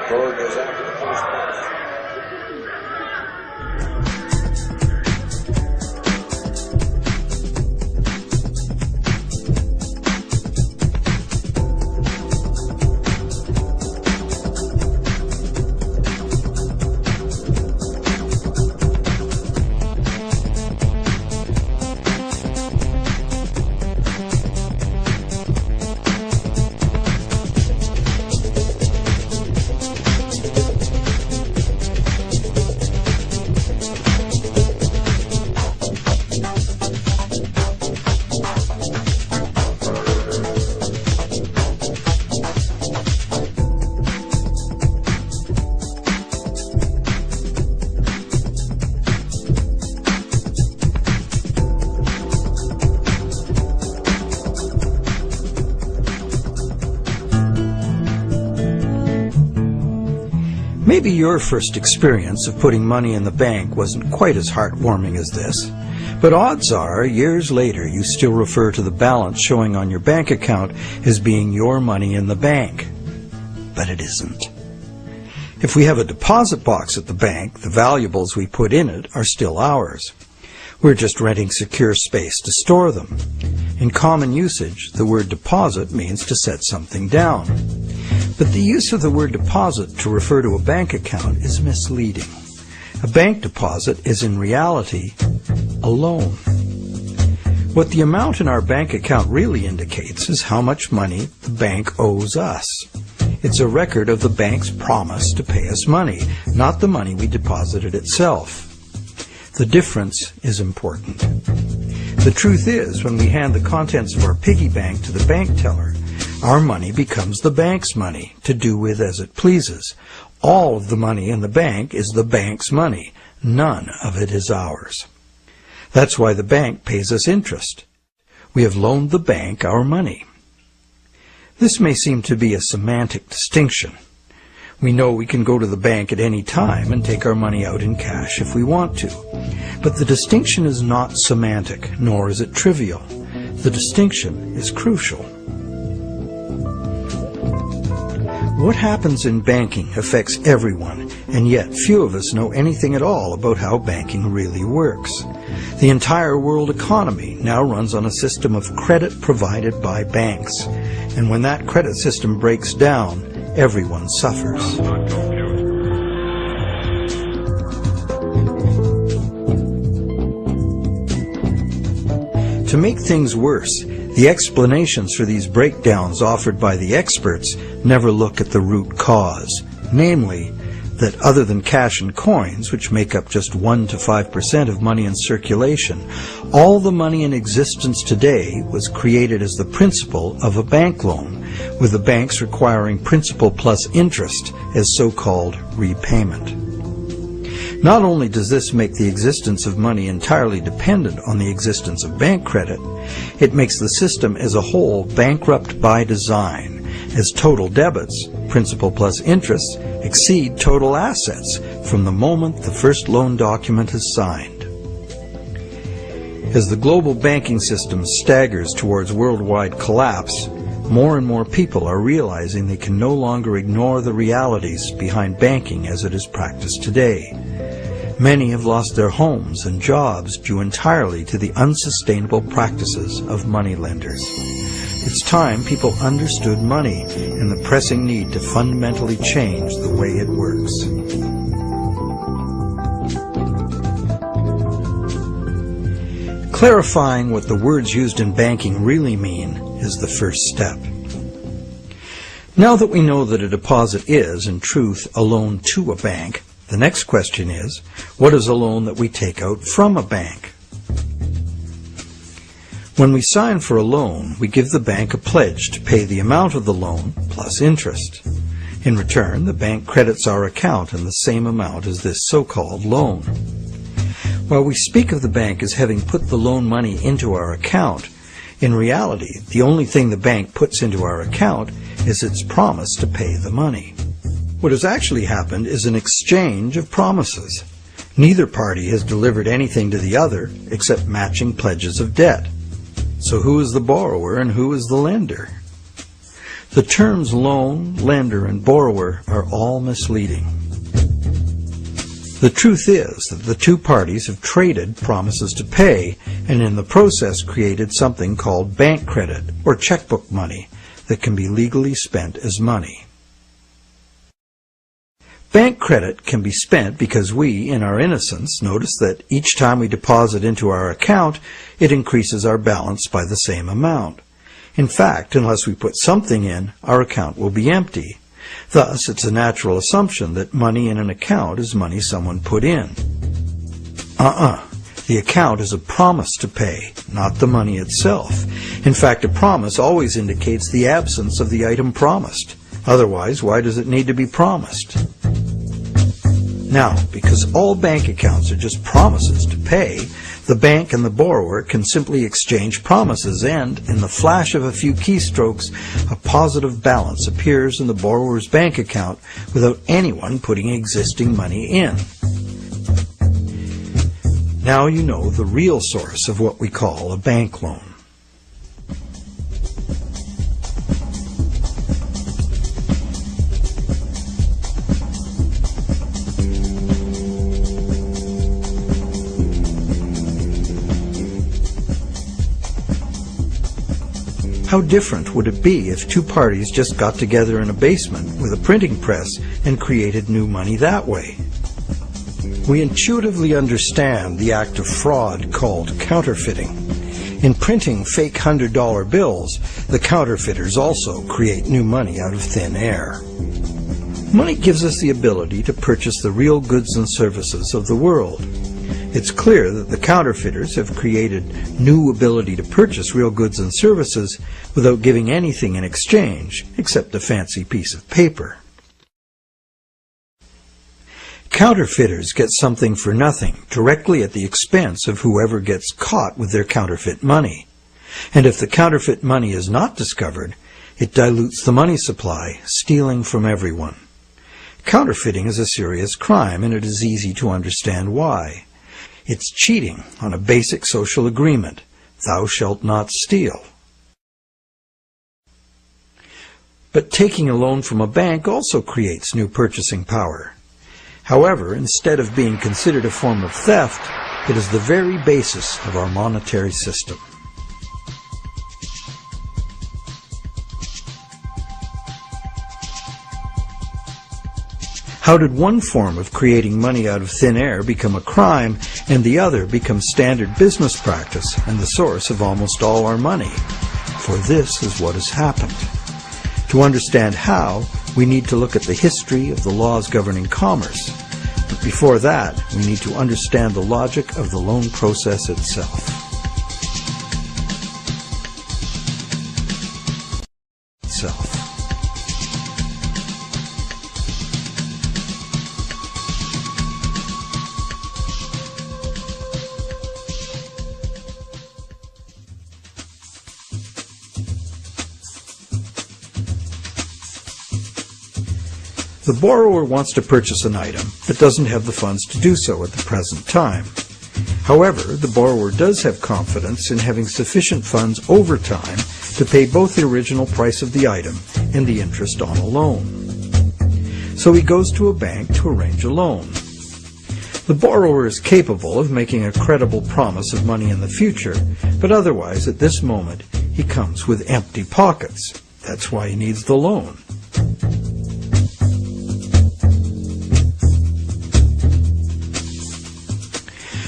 Drawer goes out to the post box. Maybe your first experience of putting money in the bank wasn't quite as heartwarming as this, but odds are, years later, you still refer to the balance showing on your bank account as being your money in the bank. But it isn't. If we have a deposit box at the bank, the valuables we put in it are still ours. We're just renting secure space to store them. In common usage, the word deposit means to set something down. But the use of the word deposit to refer to a bank account is misleading. A bank deposit is in reality a loan. What the amount in our bank account really indicates is how much money the bank owes us. It's a record of the bank's promise to pay us money, not the money we deposited itself. The difference is important. The truth is, when we hand the contents of our piggy bank to the bank teller, our money becomes the bank's money to do with as it pleases. All of the money in the bank is the bank's money. None of it is ours. That's why the bank pays us interest. We have loaned the bank our money. This may seem to be a semantic distinction. We know we can go to the bank at any time and take our money out in cash if we want to. But the distinction is not semantic, nor is it trivial. The distinction is crucial. What happens in banking affects everyone, and yet few of us know anything at all about how banking really works. The entire world economy now runs on a system of credit provided by banks, and when that credit system breaks down, everyone suffers. To make things worse, the explanations for these breakdowns offered by the experts never look at the root cause, namely, that other than cash and coins, which make up just 1 to 5% of money in circulation, all the money in existence today was created as the principal of a bank loan, with the banks requiring principal plus interest as so-called repayment. Not only does this make the existence of money entirely dependent on the existence of bank credit, it makes the system as a whole bankrupt by design, as total debits, principal plus interest, exceed total assets from the moment the first loan document is signed. As the global banking system staggers towards worldwide collapse, more and more people are realizing they can no longer ignore the realities behind banking as it is practiced today. Many have lost their homes and jobs due entirely to the unsustainable practices of moneylenders. It's time people understood money and the pressing need to fundamentally change the way it works. Clarifying what the words used in banking really mean is the first step. Now that we know that a deposit is, in truth, a loan to a bank, the next question is, what is a loan that we take out from a bank? When we sign for a loan, we give the bank a pledge to pay the amount of the loan plus interest. In return, the bank credits our account in the same amount as this so-called loan. While we speak of the bank as having put the loan money into our account, in reality, the only thing the bank puts into our account is its promise to pay the money. What has actually happened is an exchange of promises. Neither party has delivered anything to the other except matching pledges of debt. So who is the borrower and who is the lender? The terms loan, lender, and borrower are all misleading. The truth is that the two parties have traded promises to pay and in the process created something called bank credit or checkbook money that can be legally spent as money. Bank credit can be spent because we, in our innocence, notice that each time we deposit into our account, it increases our balance by the same amount. In fact, unless we put something in, our account will be empty. Thus, it's a natural assumption that money in an account is money someone put in. The account is a promise to pay, not the money itself. In fact, a promise always indicates the absence of the item promised. Otherwise, why does it need to be promised? Now, because all bank accounts are just promises to pay, the bank and the borrower can simply exchange promises and, in the flash of a few keystrokes, a positive balance appears in the borrower's bank account without anyone putting existing money in. Now you know the real source of what we call a bank loan. How different would it be if two parties just got together in a basement with a printing press and created new money that way? We intuitively understand the act of fraud called counterfeiting. In printing fake $100 bills, the counterfeiters also create new money out of thin air. Money gives us the ability to purchase the real goods and services of the world. It's clear that the counterfeiters have created new ability to purchase real goods and services without giving anything in exchange except a fancy piece of paper. Counterfeiters get something for nothing directly at the expense of whoever gets caught with their counterfeit money. And if the counterfeit money is not discovered, it dilutes the money supply, stealing from everyone. Counterfeiting is a serious crime, and it is easy to understand why. It's cheating on a basic social agreement, thou shalt not steal. But taking a loan from a bank also creates new purchasing power. However, instead of being considered a form of theft, it is the very basis of our monetary system. How did one form of creating money out of thin air become a crime and the other become standard business practice and the source of almost all our money? For this is what has happened. To understand how, we need to look at the history of the laws governing commerce. But before that, we need to understand the logic of the loan process itself. The borrower wants to purchase an item, but doesn't have the funds to do so at the present time. However, the borrower does have confidence in having sufficient funds over time to pay both the original price of the item and the interest on a loan. So he goes to a bank to arrange a loan. The borrower is capable of making a credible promise of money in the future, but otherwise at this moment he comes with empty pockets. That's why he needs the loan.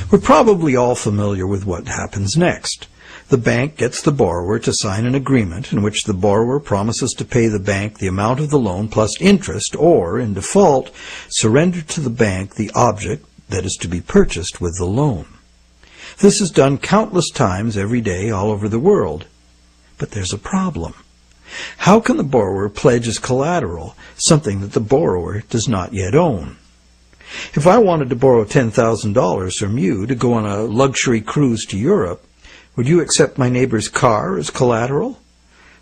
We're probably all familiar with what happens next. The bank gets the borrower to sign an agreement in which the borrower promises to pay the bank the amount of the loan plus interest, or, in default, surrender to the bank the object that is to be purchased with the loan. This is done countless times every day all over the world. But there's a problem. How can the borrower pledge as collateral something that the borrower does not yet own? If I wanted to borrow $10,000 from you to go on a luxury cruise to Europe, would you accept my neighbor's car as collateral?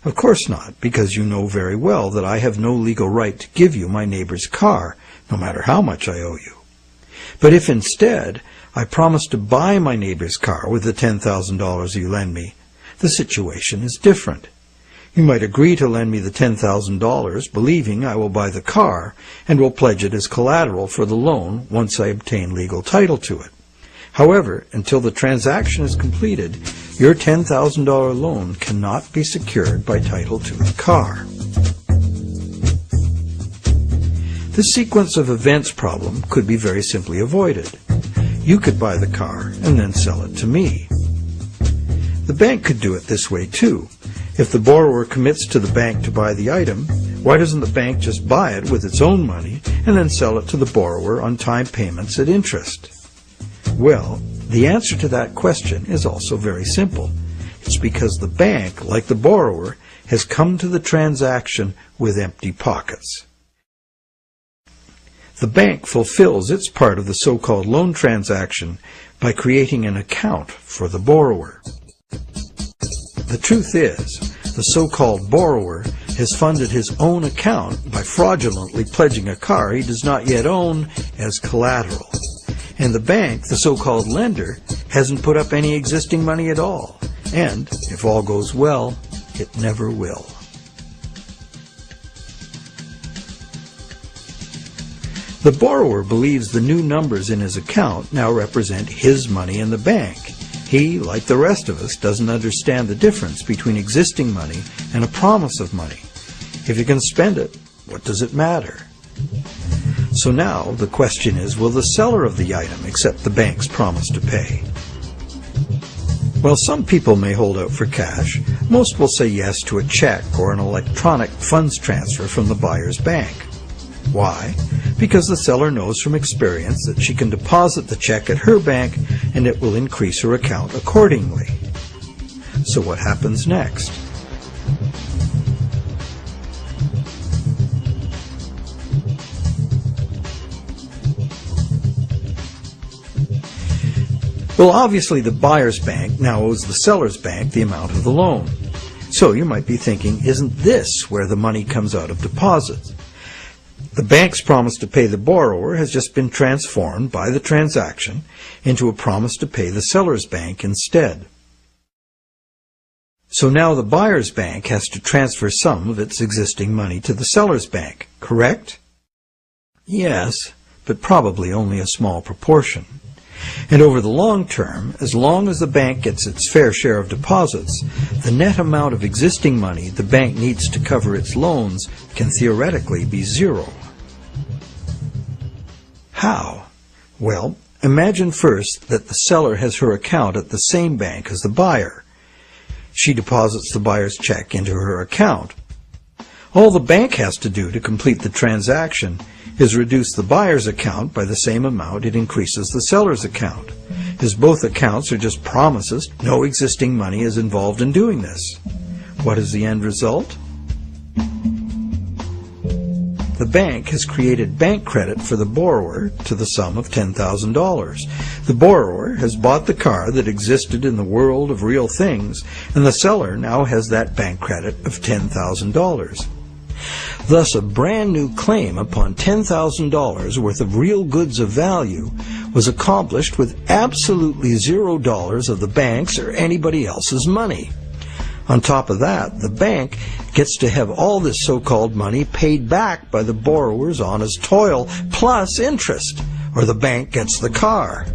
Of course not, because you know very well that I have no legal right to give you my neighbor's car, no matter how much I owe you. But if instead I promise to buy my neighbor's car with the $10,000 you lend me, the situation is different. You might agree to lend me the $10,000, believing I will buy the car and will pledge it as collateral for the loan once I obtain legal title to it. However, until the transaction is completed, your $10,000 loan cannot be secured by title to the car. This sequence of events problem could be very simply avoided. You could buy the car and then sell it to me. The bank could do it this way too. If the borrower commits to the bank to buy the item, why doesn't the bank just buy it with its own money and then sell it to the borrower on time payments at interest? Well, the answer to that question is also very simple. It's because the bank, like the borrower, has come to the transaction with empty pockets. The bank fulfills its part of the so-called loan transaction by creating an account for the borrower. The truth is, the so-called borrower has funded his own account by fraudulently pledging a car he does not yet own as collateral. And the bank, the so-called lender, hasn't put up any existing money at all. And, if all goes well, it never will. The borrower believes the new numbers in his account now represent his money in the bank. He, like the rest of us, doesn't understand the difference between existing money and a promise of money. If you can spend it, what does it matter? So now the question is, will the seller of the item accept the bank's promise to pay? While some people may hold out for cash, most will say yes to a check or an electronic funds transfer from the buyer's bank. Why? Because the seller knows from experience that she can deposit the check at her bank and it will increase her account accordingly. So what happens next? Well, obviously the buyer's bank now owes the seller's bank the amount of the loan. So you might be thinking, isn't this where the money comes out of deposits? The bank's promise to pay the borrower has just been transformed by the transaction into a promise to pay the seller's bank instead. So now the buyer's bank has to transfer some of its existing money to the seller's bank, correct? Yes, but probably only a small proportion. And over the long term, as long as the bank gets its fair share of deposits, the net amount of existing money the bank needs to cover its loans can theoretically be zero. How? Well, imagine first that the seller has her account at the same bank as the buyer. She deposits the buyer's check into her account. All the bank has to do to complete the transaction is reduce the buyer's account by the same amount it increases the seller's account. As both accounts are just promises, no existing money is involved in doing this. What is the end result? The bank has created bank credit for the borrower to the sum of $10,000. The borrower has bought the car that existed in the world of real things, and the seller now has that bank credit of $10,000. Thus, a brand new claim upon $10,000 worth of real goods of value was accomplished with absolutely $0 of the bank's or anybody else's money. On top of that, the bank gets to have all this so-called money paid back by the borrower's honest toil, plus interest, or the bank gets the car.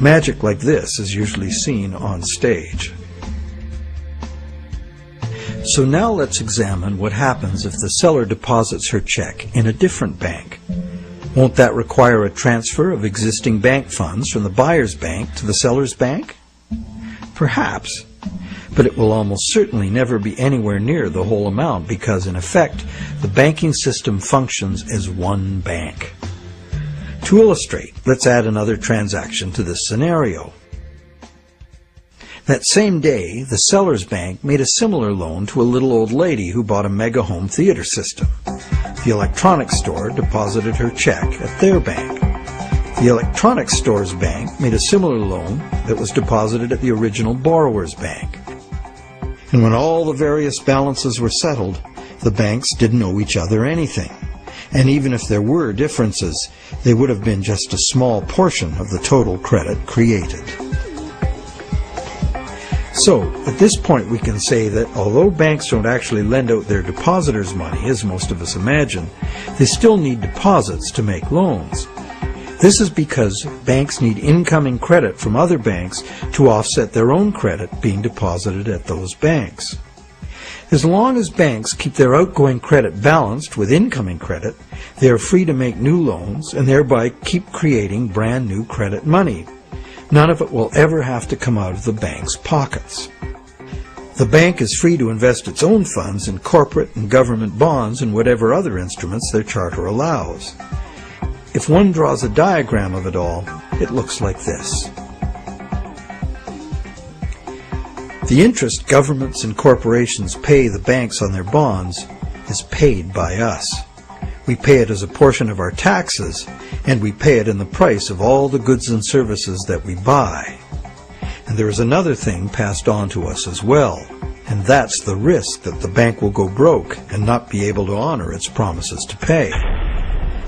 Magic like this is usually seen on stage. So now let's examine what happens if the seller deposits her check in a different bank. Won't that require a transfer of existing bank funds from the buyer's bank to the seller's bank? Perhaps, but it will almost certainly never be anywhere near the whole amount because, in effect, the banking system functions as one bank. To illustrate, let's add another transaction to this scenario. That same day, the seller's bank made a similar loan to a little old lady who bought a mega home theater system. The electronics store deposited her check at their bank. The electronics store's bank made a similar loan that was deposited at the original borrower's bank. And when all the various balances were settled, the banks didn't owe each other anything. And even if there were differences, they would have been just a small portion of the total credit created. So, at this point we can say that although banks don't actually lend out their depositors' money, as most of us imagine, they still need deposits to make loans. This is because banks need incoming credit from other banks to offset their own credit being deposited at those banks. As long as banks keep their outgoing credit balanced with incoming credit, they are free to make new loans and thereby keep creating brand new credit money. None of it will ever have to come out of the bank's pockets. The bank is free to invest its own funds in corporate and government bonds and whatever other instruments their charter allows. If one draws a diagram of it all, it looks like this. The interest governments and corporations pay the banks on their bonds is paid by us. We pay it as a portion of our taxes, and we pay it in the price of all the goods and services that we buy. And there is another thing passed on to us as well, and that's the risk that the bank will go broke and not be able to honor its promises to pay.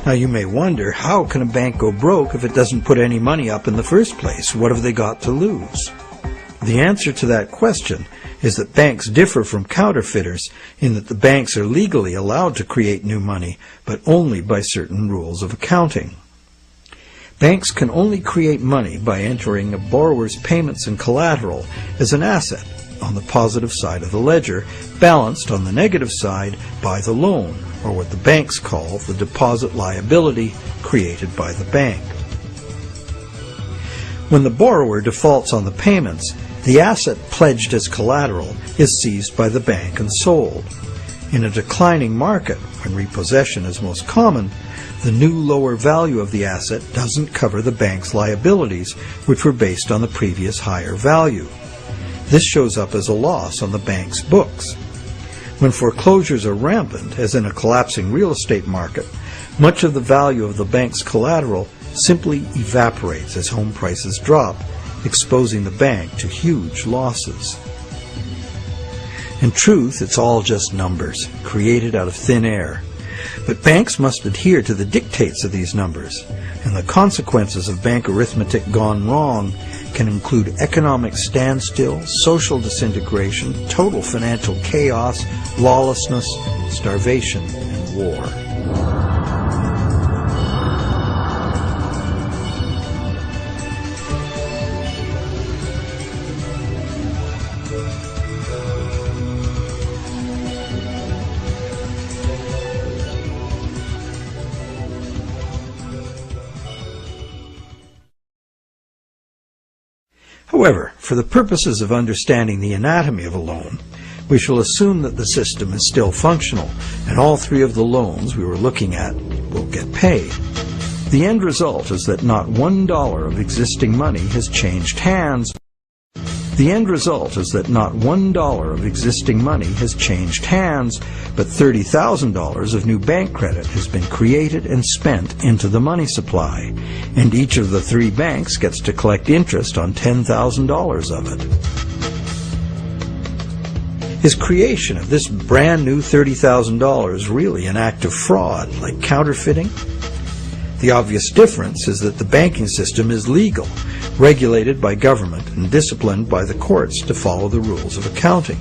Now you may wonder, how can a bank go broke if it doesn't put any money up in the first place? What have they got to lose? The answer to that question is that banks differ from counterfeiters in that the banks are legally allowed to create new money, but only by certain rules of accounting. Banks can only create money by entering a borrower's payments and collateral as an asset on the positive side of the ledger, balanced on the negative side by the loan, or what the banks call the deposit liability created by the bank. When the borrower defaults on the payments, the asset pledged as collateral is seized by the bank and sold. In a declining market, when repossession is most common, the new lower value of the asset doesn't cover the bank's liabilities, which were based on the previous higher value. This shows up as a loss on the bank's books. When foreclosures are rampant, as in a collapsing real estate market, much of the value of the bank's collateral simply evaporates as home prices drop, exposing the bank to huge losses. In truth, it's all just numbers, created out of thin air. But banks must adhere to the dictates of these numbers, and the consequences of bank arithmetic gone wrong can include economic standstill, social disintegration, total financial chaos, lawlessness, starvation, and war. However, for the purposes of understanding the anatomy of a loan, we shall assume that the system is still functional, and all three of the loans we were looking at will get paid. The end result is that not $1 of existing money has changed hands. The end result is that not $1 of existing money has changed hands, but $30,000 of new bank credit has been created and spent into the money supply, and each of the three banks gets to collect interest on $10,000 of it. Is creation of this brand new $30,000 really an act of fraud, like counterfeiting? The obvious difference is that the banking system is legal, regulated by government and disciplined by the courts to follow the rules of accounting.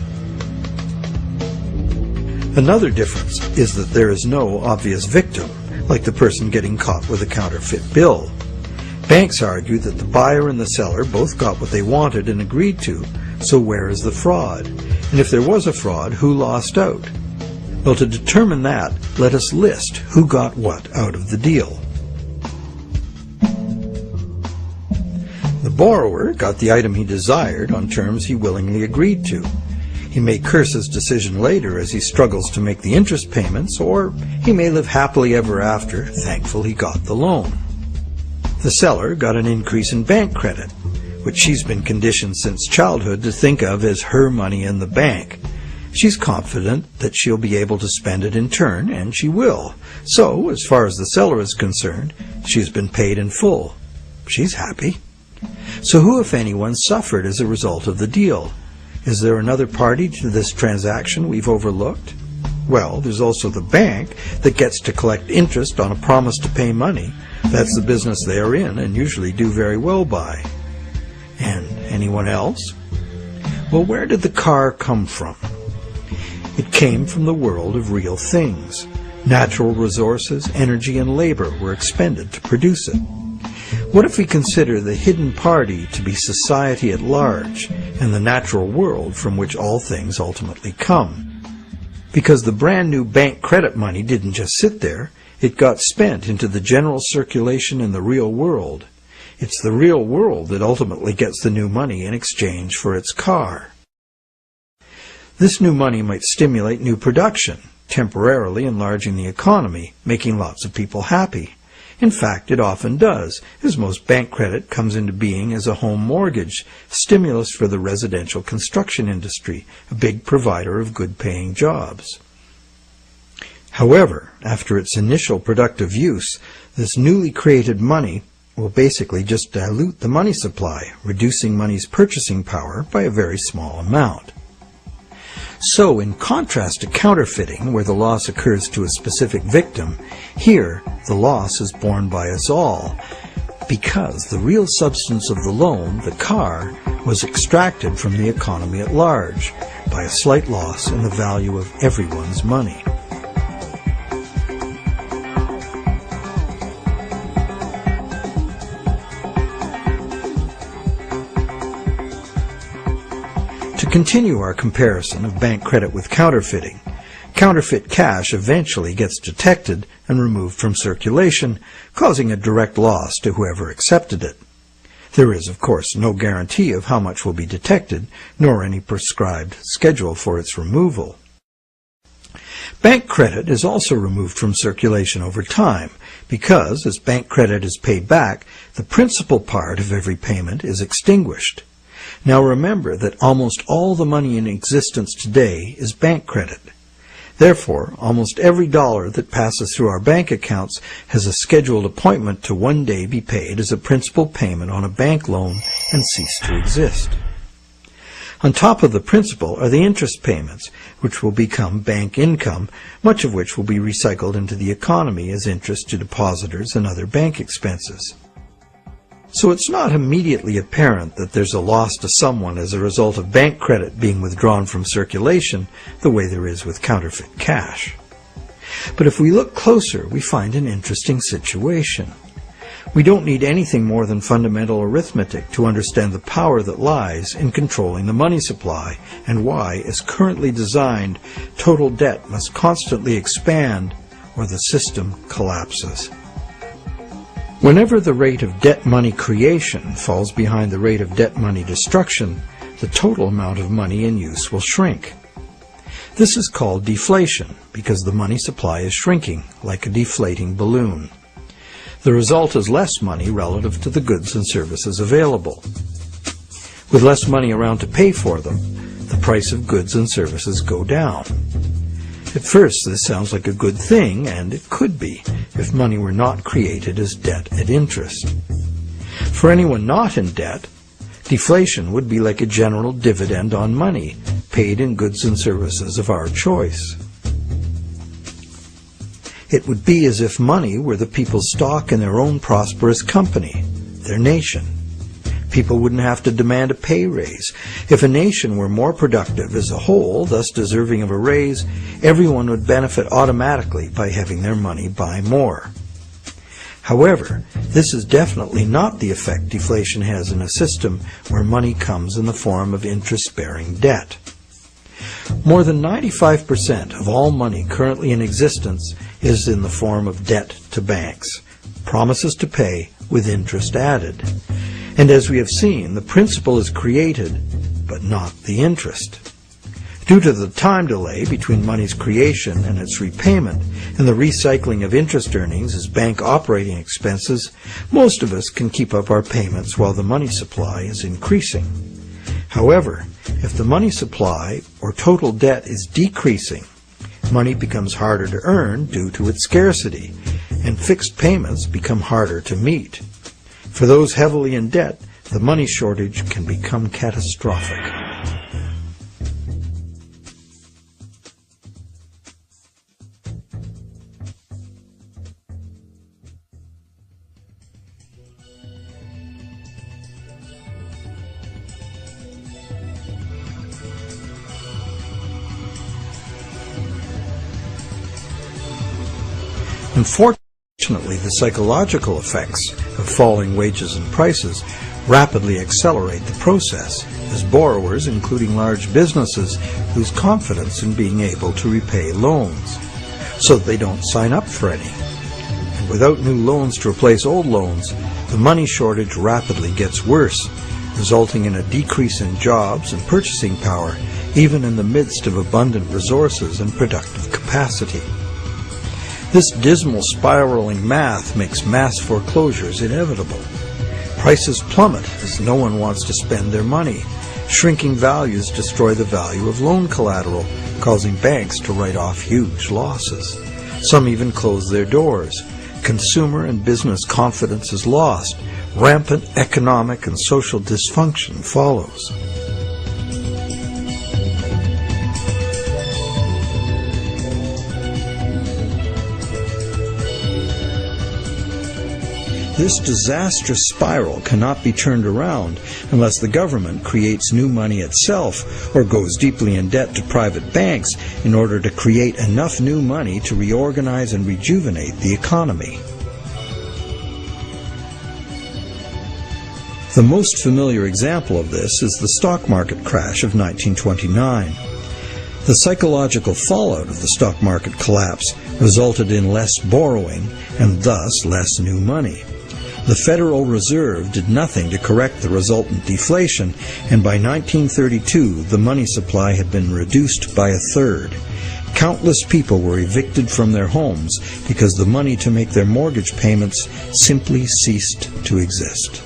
Another difference is that there is no obvious victim, like the person getting caught with a counterfeit bill. Banks argue that the buyer and the seller both got what they wanted and agreed to, so where is the fraud? And if there was a fraud, who lost out? Well, to determine that, let us list who got what out of the deal. The borrower got the item he desired on terms he willingly agreed to. He may curse his decision later as he struggles to make the interest payments, or he may live happily ever after, thankful he got the loan. The seller got an increase in bank credit, which she's been conditioned since childhood to think of as her money in the bank. She's confident that she'll be able to spend it in turn, and she will. So, as far as the seller is concerned, she's been paid in full. She's happy. So who, if anyone, suffered as a result of the deal? Is there another party to this transaction we've overlooked? Well, there's also the bank that gets to collect interest on a promise to pay money. That's the business they are in and usually do very well by. And anyone else? Well, where did the car come from? It came from the world of real things. Natural resources, energy, and labor were expended to produce it. What if we consider the hidden party to be society at large and the natural world from which all things ultimately come? Because the brand new bank credit money didn't just sit there, it got spent into the general circulation in the real world. It's the real world that ultimately gets the new money in exchange for its car. This new money might stimulate new production, temporarily enlarging the economy, making lots of people happy. In fact, it often does, as most bank credit comes into being as a home mortgage, stimulus for the residential construction industry, a big provider of good-paying jobs. However, after its initial productive use, this newly created money will basically just dilute the money supply, reducing money's purchasing power by a very small amount. So, in contrast to counterfeiting, where the loss occurs to a specific victim, here the loss is borne by us all, because the real substance of the loan, the car, was extracted from the economy at large by a slight loss in the value of everyone's money. To continue our comparison of bank credit with counterfeiting, counterfeit cash eventually gets detected and removed from circulation, causing a direct loss to whoever accepted it. There is, of course, no guarantee of how much will be detected, nor any prescribed schedule for its removal. Bank credit is also removed from circulation over time because, as bank credit is paid back, the principal part of every payment is extinguished. Now remember that almost all the money in existence today is bank credit. Therefore, almost every dollar that passes through our bank accounts has a scheduled appointment to one day be paid as a principal payment on a bank loan and cease to exist. On top of the principal are the interest payments, which will become bank income, much of which will be recycled into the economy as interest to depositors and other bank expenses. So it's not immediately apparent that there's a loss to someone as a result of bank credit being withdrawn from circulation the way there is with counterfeit cash. But if we look closer, we find an interesting situation. We don't need anything more than fundamental arithmetic to understand the power that lies in controlling the money supply and why, as currently designed, total debt must constantly expand or the system collapses. Whenever the rate of debt money creation falls behind the rate of debt money destruction, the total amount of money in use will shrink. This is called deflation because the money supply is shrinking like a deflating balloon. The result is less money relative to the goods and services available. With less money around to pay for them, the price of goods and services go down. At first, this sounds like a good thing, and it could be, if money were not created as debt at interest. For anyone not in debt, deflation would be like a general dividend on money, paid in goods and services of our choice. It would be as if money were the people's stock in their own prosperous company, their nation. People wouldn't have to demand a pay raise. If a nation were more productive as a whole, thus deserving of a raise, everyone would benefit automatically by having their money buy more. However, this is definitely not the effect deflation has in a system where money comes in the form of interest-bearing debt. More than 95% of all money currently in existence is in the form of debt to banks, promises to pay with interest added. And as we have seen, the principal is created, but not the interest. Due to the time delay between money's creation and its repayment, and the recycling of interest earnings as bank operating expenses, most of us can keep up our payments while the money supply is increasing. However, if the money supply or total debt is decreasing, money becomes harder to earn due to its scarcity, and fixed payments become harder to meet. For those heavily in debt, the money shortage can become catastrophic. Unfortunately, the psychological effects of falling wages and prices rapidly accelerate the process, as borrowers, including large businesses, lose confidence in being able to repay loans, so that they don't sign up for any. And without new loans to replace old loans, the money shortage rapidly gets worse, resulting in a decrease in jobs and purchasing power, even in the midst of abundant resources and productive capacity. This dismal spiraling math makes mass foreclosures inevitable. Prices plummet as no one wants to spend their money. Shrinking values destroy the value of loan collateral, causing banks to write off huge losses. Some even close their doors. Consumer and business confidence is lost. Rampant economic and social dysfunction follows. This disastrous spiral cannot be turned around unless the government creates new money itself or goes deeply in debt to private banks in order to create enough new money to reorganize and rejuvenate the economy. The most familiar example of this is the stock market crash of 1929. The psychological fallout of the stock market collapse resulted in less borrowing and thus less new money. The Federal Reserve did nothing to correct the resultant deflation, and by 1932 the money supply had been reduced by a third. Countless people were evicted from their homes because the money to make their mortgage payments simply ceased to exist.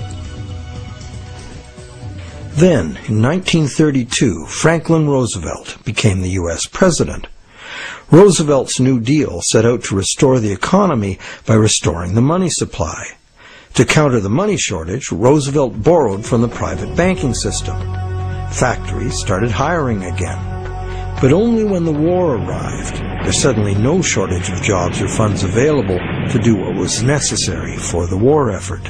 Then, in 1932, Franklin Roosevelt became the U.S. president. Roosevelt's New Deal set out to restore the economy by restoring the money supply. To counter the money shortage, Roosevelt borrowed from the private banking system. Factories started hiring again. But only when the war arrived, there's suddenly no shortage of jobs or funds available to do what was necessary for the war effort.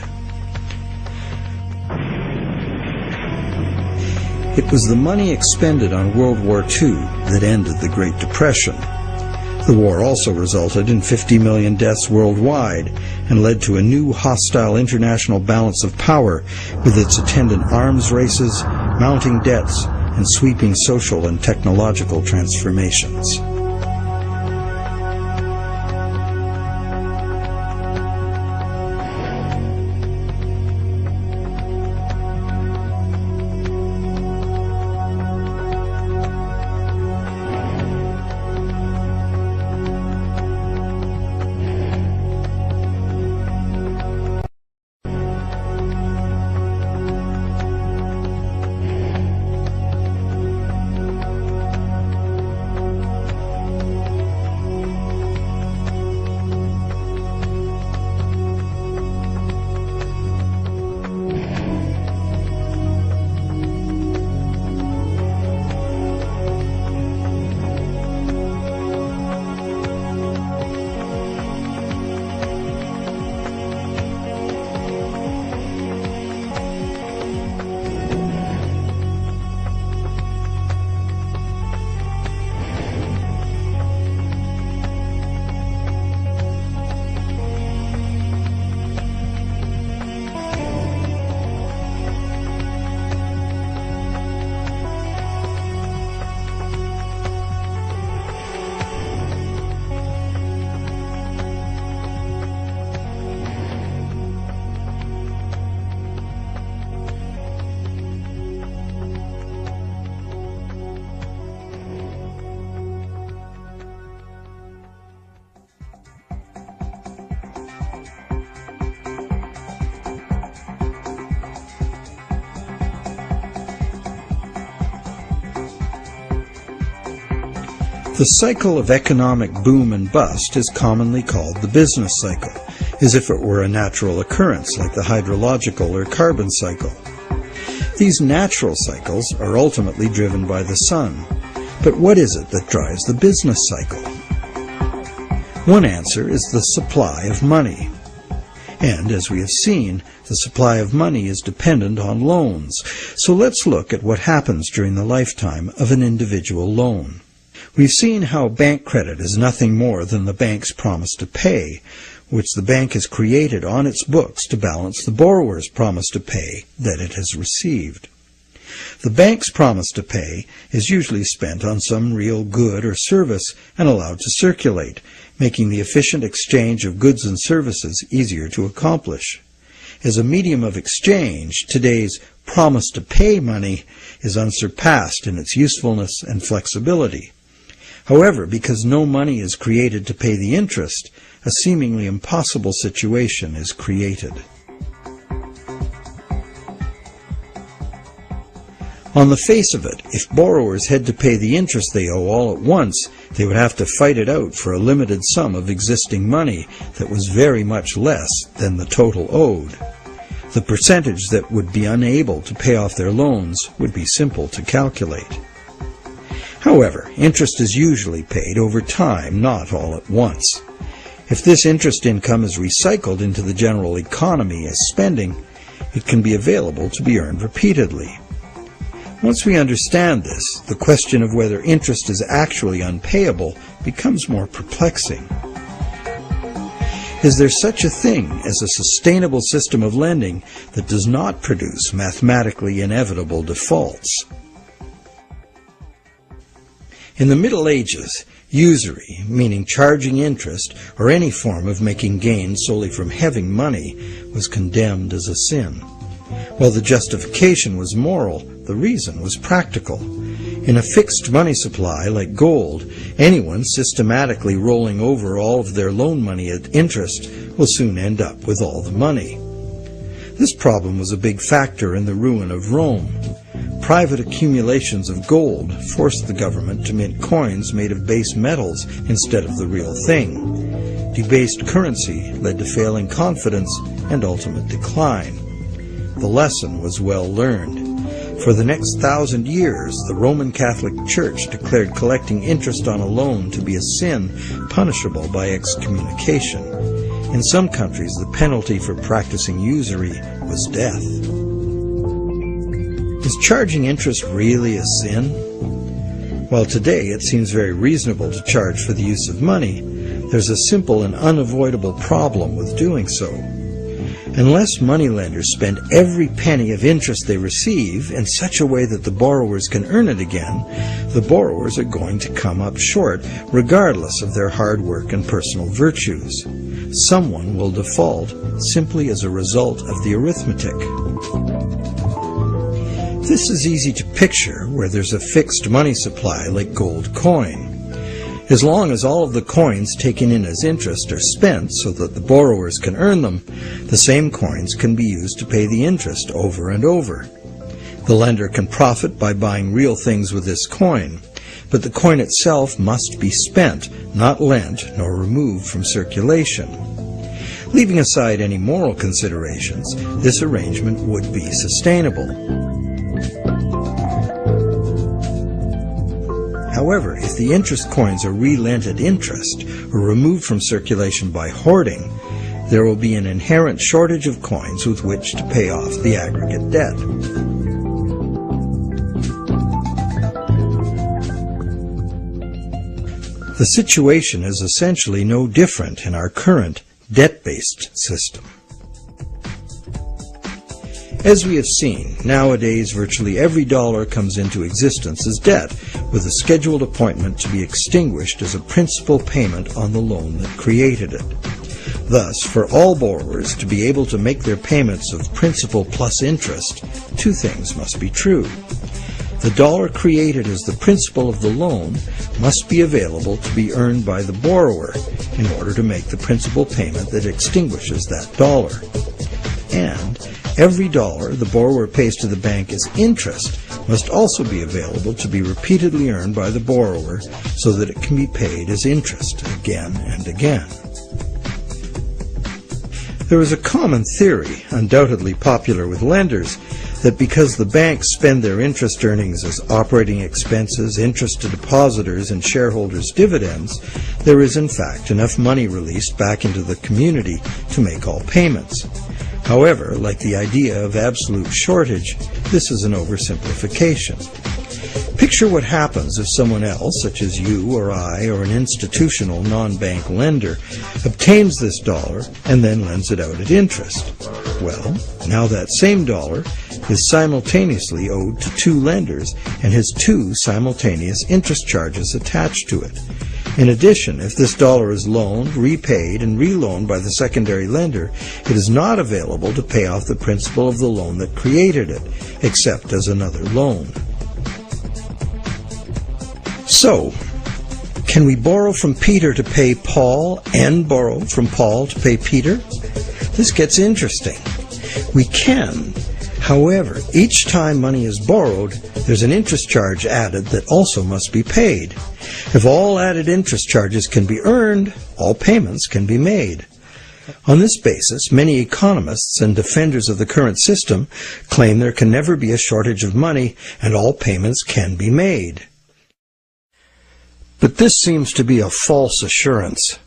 It was the money expended on World War II that ended the Great Depression. The war also resulted in 50 million deaths worldwide and led to a new hostile international balance of power with its attendant arms races, mounting debts, and sweeping social and technological transformations. The cycle of economic boom and bust is commonly called the business cycle, as if it were a natural occurrence like the hydrological or carbon cycle. These natural cycles are ultimately driven by the sun. But what is it that drives the business cycle? One answer is the supply of money. And, as we have seen, the supply of money is dependent on loans. So let's look at what happens during the lifetime of an individual loan. We've seen how bank credit is nothing more than the bank's promise to pay, which the bank has created on its books to balance the borrower's promise to pay that it has received. The bank's promise to pay is usually spent on some real good or service and allowed to circulate, making the efficient exchange of goods and services easier to accomplish. As a medium of exchange, today's promise to pay money is unsurpassed in its usefulness and flexibility. However, because no money is created to pay the interest, a seemingly impossible situation is created. On the face of it, if borrowers had to pay the interest they owe all at once, they would have to fight it out for a limited sum of existing money that was very much less than the total owed. The percentage that would be unable to pay off their loans would be simple to calculate. However, interest is usually paid over time, not all at once. If this interest income is recycled into the general economy as spending, it can be available to be earned repeatedly. Once we understand this, the question of whether interest is actually unpayable becomes more perplexing. Is there such a thing as a sustainable system of lending that does not produce mathematically inevitable defaults? In the Middle Ages, usury, meaning charging interest or any form of making gains solely from having money, was condemned as a sin. While the justification was moral, the reason was practical. In a fixed money supply like gold, anyone systematically rolling over all of their loan money at interest will soon end up with all the money. This problem was a big factor in the ruin of Rome. Private accumulations of gold forced the government to mint coins made of base metals instead of the real thing. Debased currency led to failing confidence and ultimate decline. The lesson was well learned. For the next 1,000 years, the Roman Catholic Church declared collecting interest on a loan to be a sin punishable by excommunication. In some countries, the penalty for practicing usury was death. Is charging interest really a sin? While today it seems very reasonable to charge for the use of money, there's a simple and unavoidable problem with doing so. Unless moneylenders spend every penny of interest they receive in such a way that the borrowers can earn it again, the borrowers are going to come up short regardless of their hard work and personal virtues. Someone will default simply as a result of the arithmetic. This is easy to picture where there's a fixed money supply like gold coin. As long as all of the coins taken in as interest are spent so that the borrowers can earn them, the same coins can be used to pay the interest over and over. The lender can profit by buying real things with this coin, but the coin itself must be spent, not lent nor removed from circulation. Leaving aside any moral considerations, this arrangement would be sustainable. However, if the interest coins are re-lent at interest or removed from circulation by hoarding, there will be an inherent shortage of coins with which to pay off the aggregate debt. The situation is essentially no different in our current debt-based system. As we have seen, nowadays virtually every dollar comes into existence as debt, with a scheduled appointment to be extinguished as a principal payment on the loan that created it. Thus, for all borrowers to be able to make their payments of principal plus interest, two things must be true. The dollar created as the principal of the loan must be available to be earned by the borrower in order to make the principal payment that extinguishes that dollar. And every dollar the borrower pays to the bank as interest must also be available to be repeatedly earned by the borrower so that it can be paid as interest again and again. There is a common theory, undoubtedly popular with lenders, that because the banks spend their interest earnings as operating expenses, interest to depositors, and shareholders' dividends, there is in fact enough money released back into the community to make all payments. However, like the idea of absolute shortage, this is an oversimplification. Picture what happens if someone else, such as you or I or an institutional non-bank lender, obtains this dollar and then lends it out at interest. Well, now that same dollar is simultaneously owed to two lenders and has two simultaneous interest charges attached to it. In addition, if this dollar is loaned, repaid, and reloaned by the secondary lender, it is not available to pay off the principal of the loan that created it, except as another loan. So, can we borrow from Peter to pay Paul and borrow from Paul to pay Peter? This gets interesting. We can. However, each time money is borrowed, there's an interest charge added that also must be paid. If all added interest charges can be earned, all payments can be made. On this basis, many economists and defenders of the current system claim there can never be a shortage of money and all payments can be made. But this seems to be a false assurance.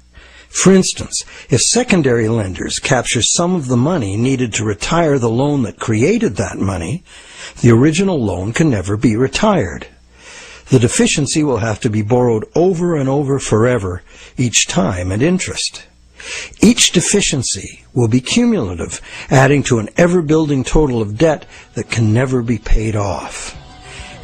For instance, if secondary lenders capture some of the money needed to retire the loan that created that money, the original loan can never be retired. The deficiency will have to be borrowed over and over forever, each time at interest. Each deficiency will be cumulative, adding to an ever-building total of debt that can never be paid off.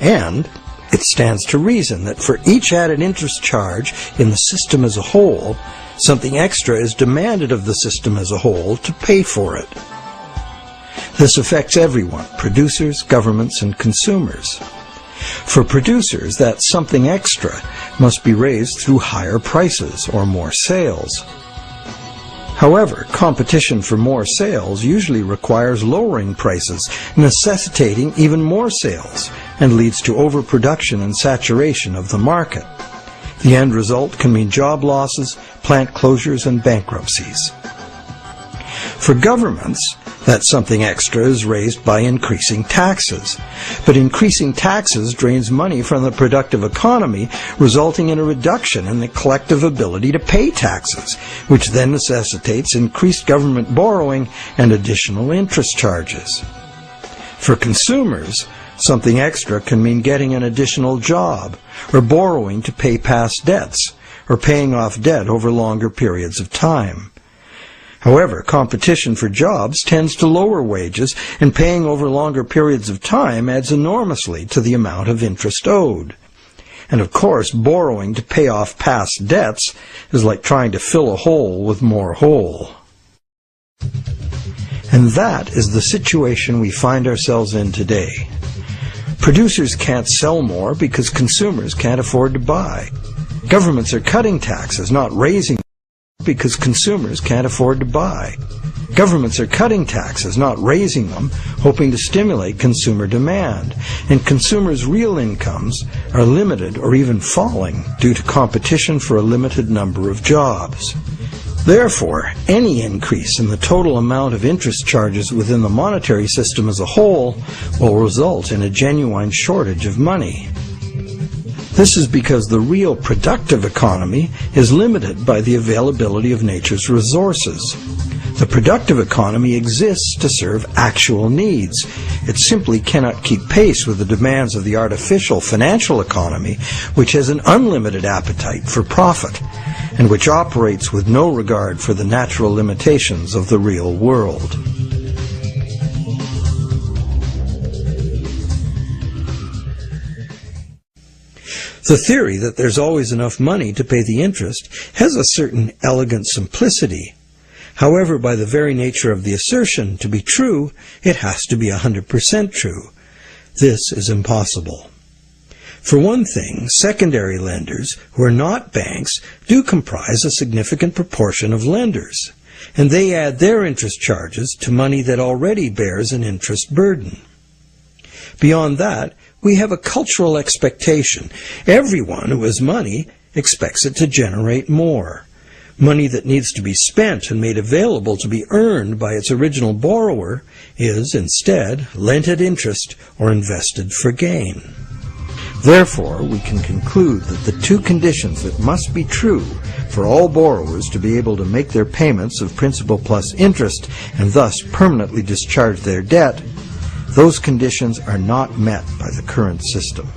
And it stands to reason that for each added interest charge in the system as a whole, something extra is demanded of the system as a whole to pay for it. This affects everyone, producers, governments, and consumers. For producers, that something extra must be raised through higher prices or more sales. However, competition for more sales usually requires lowering prices, necessitating even more sales, and leads to overproduction and saturation of the market. The end result can mean job losses, plant closures, and bankruptcies. For governments, that something extra is raised by increasing taxes. But increasing taxes drains money from the productive economy, resulting in a reduction in the collective ability to pay taxes, which then necessitates increased government borrowing and additional interest charges. For consumers, something extra can mean getting an additional job, or borrowing to pay past debts, or paying off debt over longer periods of time. However, competition for jobs tends to lower wages, and paying over longer periods of time adds enormously to the amount of interest owed. And of course, borrowing to pay off past debts is like trying to fill a hole with more hole. And that is the situation we find ourselves in today. Producers can't sell more because consumers can't afford to buy. Governments are cutting taxes, not raising them, because consumers can't afford to buy. Governments are cutting taxes, not raising them, hoping to stimulate consumer demand. And consumers' real incomes are limited or even falling due to competition for a limited number of jobs. Therefore, any increase in the total amount of interest charges within the monetary system as a whole will result in a genuine shortage of money. This is because the real productive economy is limited by the availability of nature's resources. The productive economy exists to serve actual needs. It simply cannot keep pace with the demands of the artificial financial economy, which has an unlimited appetite for profit, and which operates with no regard for the natural limitations of the real world. The theory that there's always enough money to pay the interest has a certain elegant simplicity. However, by the very nature of the assertion to be true, it has to be 100% true. This is impossible. For one thing, secondary lenders, who are not banks, do comprise a significant proportion of lenders, and they add their interest charges to money that already bears an interest burden. Beyond that, we have a cultural expectation. Everyone who has money expects it to generate more. Money that needs to be spent and made available to be earned by its original borrower is, instead, lent at interest or invested for gain. Therefore, we can conclude that the two conditions that must be true for all borrowers to be able to make their payments of principal plus interest and thus permanently discharge their debt, those conditions are not met by the current system.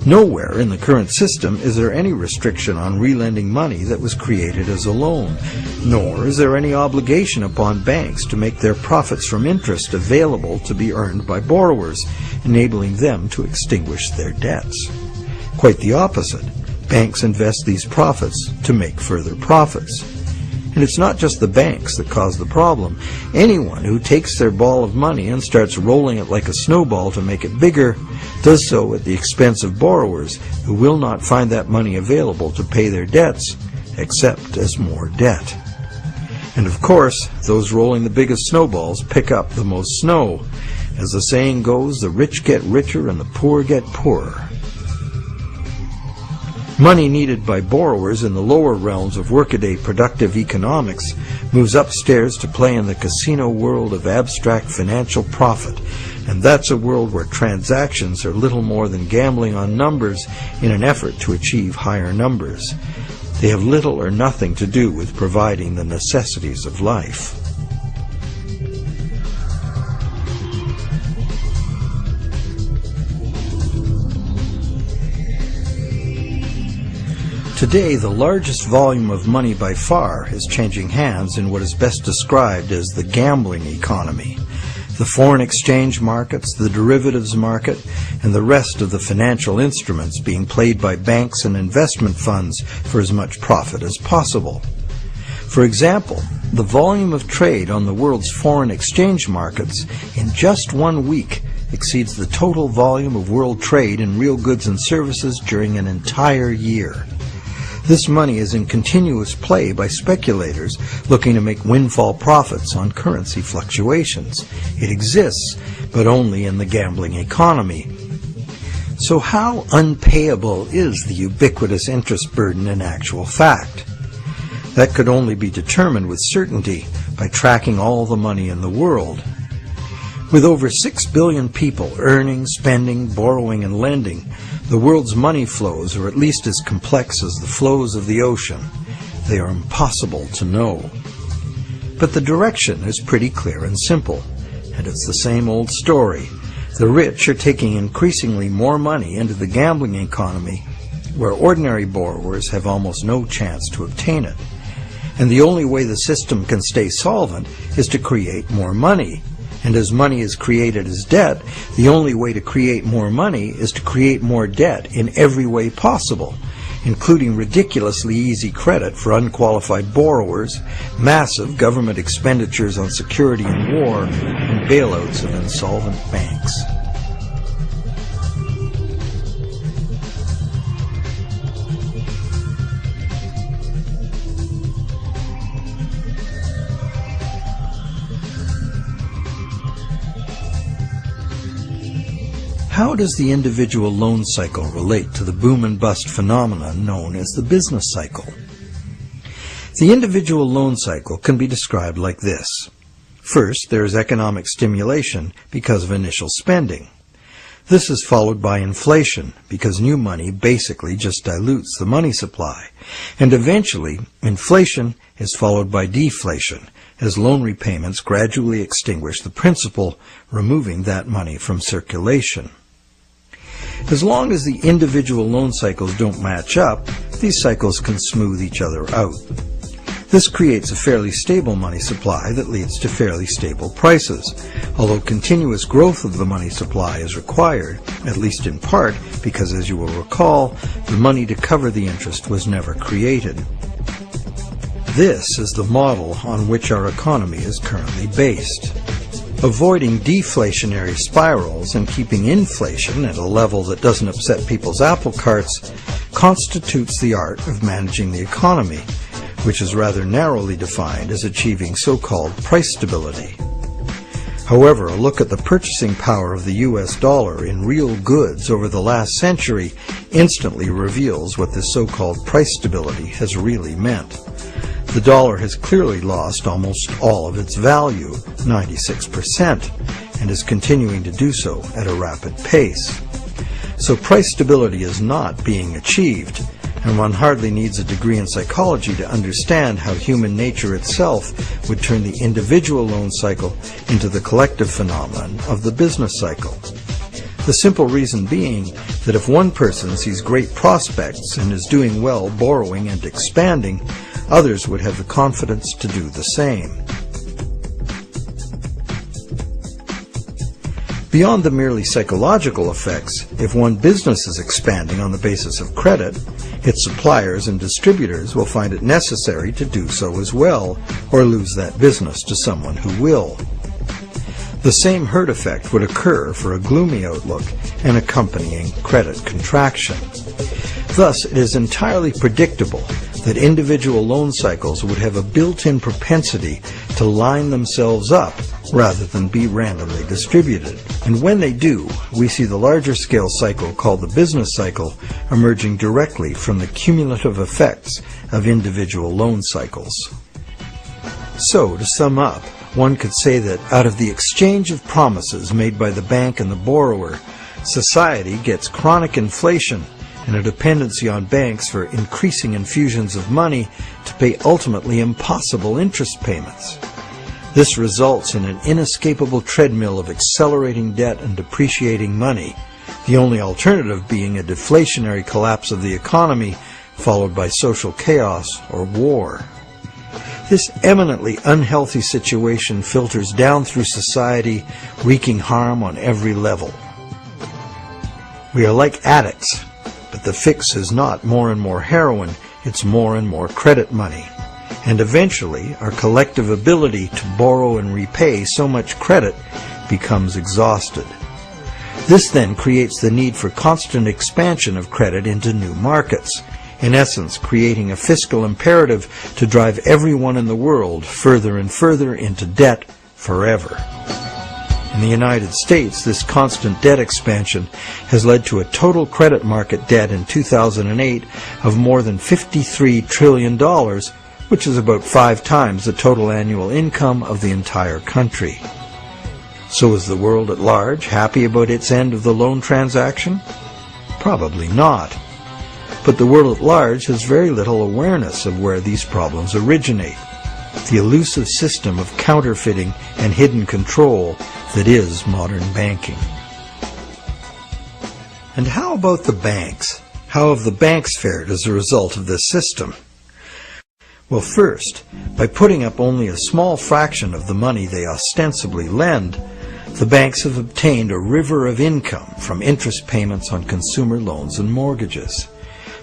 Nowhere in the current system is there any restriction on relending money that was created as a loan, nor is there any obligation upon banks to make their profits from interest available to be earned by borrowers, enabling them to extinguish their debts. Quite the opposite. Banks invest these profits to make further profits. And it's not just the banks that cause the problem. Anyone who takes their ball of money and starts rolling it like a snowball to make it bigger does so at the expense of borrowers who will not find that money available to pay their debts, except as more debt. And of course, those rolling the biggest snowballs pick up the most snow. As the saying goes, the rich get richer and the poor get poorer. Money needed by borrowers in the lower realms of workaday productive economics moves upstairs to play in the casino world of abstract financial profit, and that's a world where transactions are little more than gambling on numbers in an effort to achieve higher numbers. They have little or nothing to do with providing the necessities of life. Today, the largest volume of money by far is changing hands in what is best described as the gambling economy. The foreign exchange markets, the derivatives market, and the rest of the financial instruments being played by banks and investment funds for as much profit as possible. For example, the volume of trade on the world's foreign exchange markets in just 1 week exceeds the total volume of world trade in real goods and services during an entire year. This money is in continuous play by speculators looking to make windfall profits on currency fluctuations. It exists, but only in the gambling economy. So how unpayable is the ubiquitous interest burden in actual fact? That could only be determined with certainty by tracking all the money in the world. With over 6 billion people earning, spending, borrowing, and lending, the world's money flows are at least as complex as the flows of the ocean. They are impossible to know. But the direction is pretty clear and simple, and it's the same old story. The rich are taking increasingly more money into the gambling economy, where ordinary borrowers have almost no chance to obtain it. And the only way the system can stay solvent is to create more money. And as money is created as debt, the only way to create more money is to create more debt in every way possible, including ridiculously easy credit for unqualified borrowers, massive government expenditures on security and war, and bailouts of insolvent banks. How does the individual loan cycle relate to the boom and bust phenomenon known as the business cycle? The individual loan cycle can be described like this. First, there is economic stimulation because of initial spending. This is followed by inflation because new money basically just dilutes the money supply. And eventually, inflation is followed by deflation as loan repayments gradually extinguish the principal, removing that money from circulation. As long as the individual loan cycles don't match up, these cycles can smooth each other out. This creates a fairly stable money supply that leads to fairly stable prices, although continuous growth of the money supply is required, at least in part because, as you will recall, the money to cover the interest was never created. This is the model on which our economy is currently based. Avoiding deflationary spirals and keeping inflation at a level that doesn't upset people's apple carts constitutes the art of managing the economy, which is rather narrowly defined as achieving so-called price stability. However, a look at the purchasing power of the US dollar in real goods over the last century instantly reveals what this so-called price stability has really meant. The dollar has clearly lost almost all of its value, 96%, and is continuing to do so at a rapid pace. So price stability is not being achieved, and one hardly needs a degree in psychology to understand how human nature itself would turn the individual loan cycle into the collective phenomenon of the business cycle. The simple reason being that if one person sees great prospects and is doing well borrowing and expanding, others would have the confidence to do the same. Beyond the merely psychological effects, if one business is expanding on the basis of credit, its suppliers and distributors will find it necessary to do so as well, or lose that business to someone who will. The same herd effect would occur for a gloomy outlook and accompanying credit contraction. Thus, it is entirely predictable that individual loan cycles would have a built-in propensity to line themselves up rather than be randomly distributed. And when they do, we see the larger scale cycle called the business cycle emerging directly from the cumulative effects of individual loan cycles. So, to sum up, one could say that out of the exchange of promises made by the bank and the borrower, society gets chronic inflation and a dependency on banks for increasing infusions of money to pay ultimately impossible interest payments. This results in an inescapable treadmill of accelerating debt and depreciating money, the only alternative being a deflationary collapse of the economy followed by social chaos or war. This eminently unhealthy situation filters down through society, wreaking harm on every level. We are like addicts, but the fix is not more and more heroin, it's more and more credit money. And eventually, our collective ability to borrow and repay so much credit becomes exhausted. This then creates the need for constant expansion of credit into new markets, in essence creating a fiscal imperative to drive everyone in the world further and further into debt forever. In the United States, this constant debt expansion has led to a total credit market debt in 2008 of more than $53 trillion, which is about 5 times the total annual income of the entire country. So is the world at large happy about its end of the loan transaction? Probably not. But the world at large has very little awareness of where these problems originate, the elusive system of counterfeiting and hidden control that is modern banking. And how about the banks? How have the banks fared as a result of this system? Well, first, by putting up only a small fraction of the money they ostensibly lend, the banks have obtained a river of income from interest payments on consumer loans and mortgages.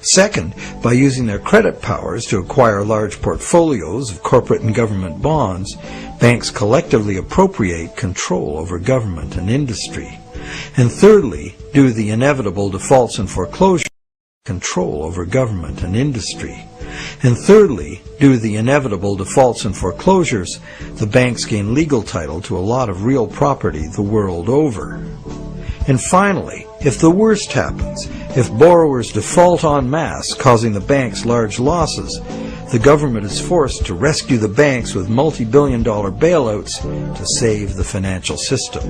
Second, by using their credit powers to acquire large portfolios of corporate and government bonds, banks collectively appropriate control over government and industry. And thirdly, due to the inevitable defaults and foreclosures, control over government and industry. And thirdly, due to the inevitable defaults and foreclosures, the banks gain legal title to a lot of real property the world over. And finally, if the worst happens, if borrowers default en masse, causing the banks large losses, the government is forced to rescue the banks with multi-billion-dollar bailouts to save the financial system.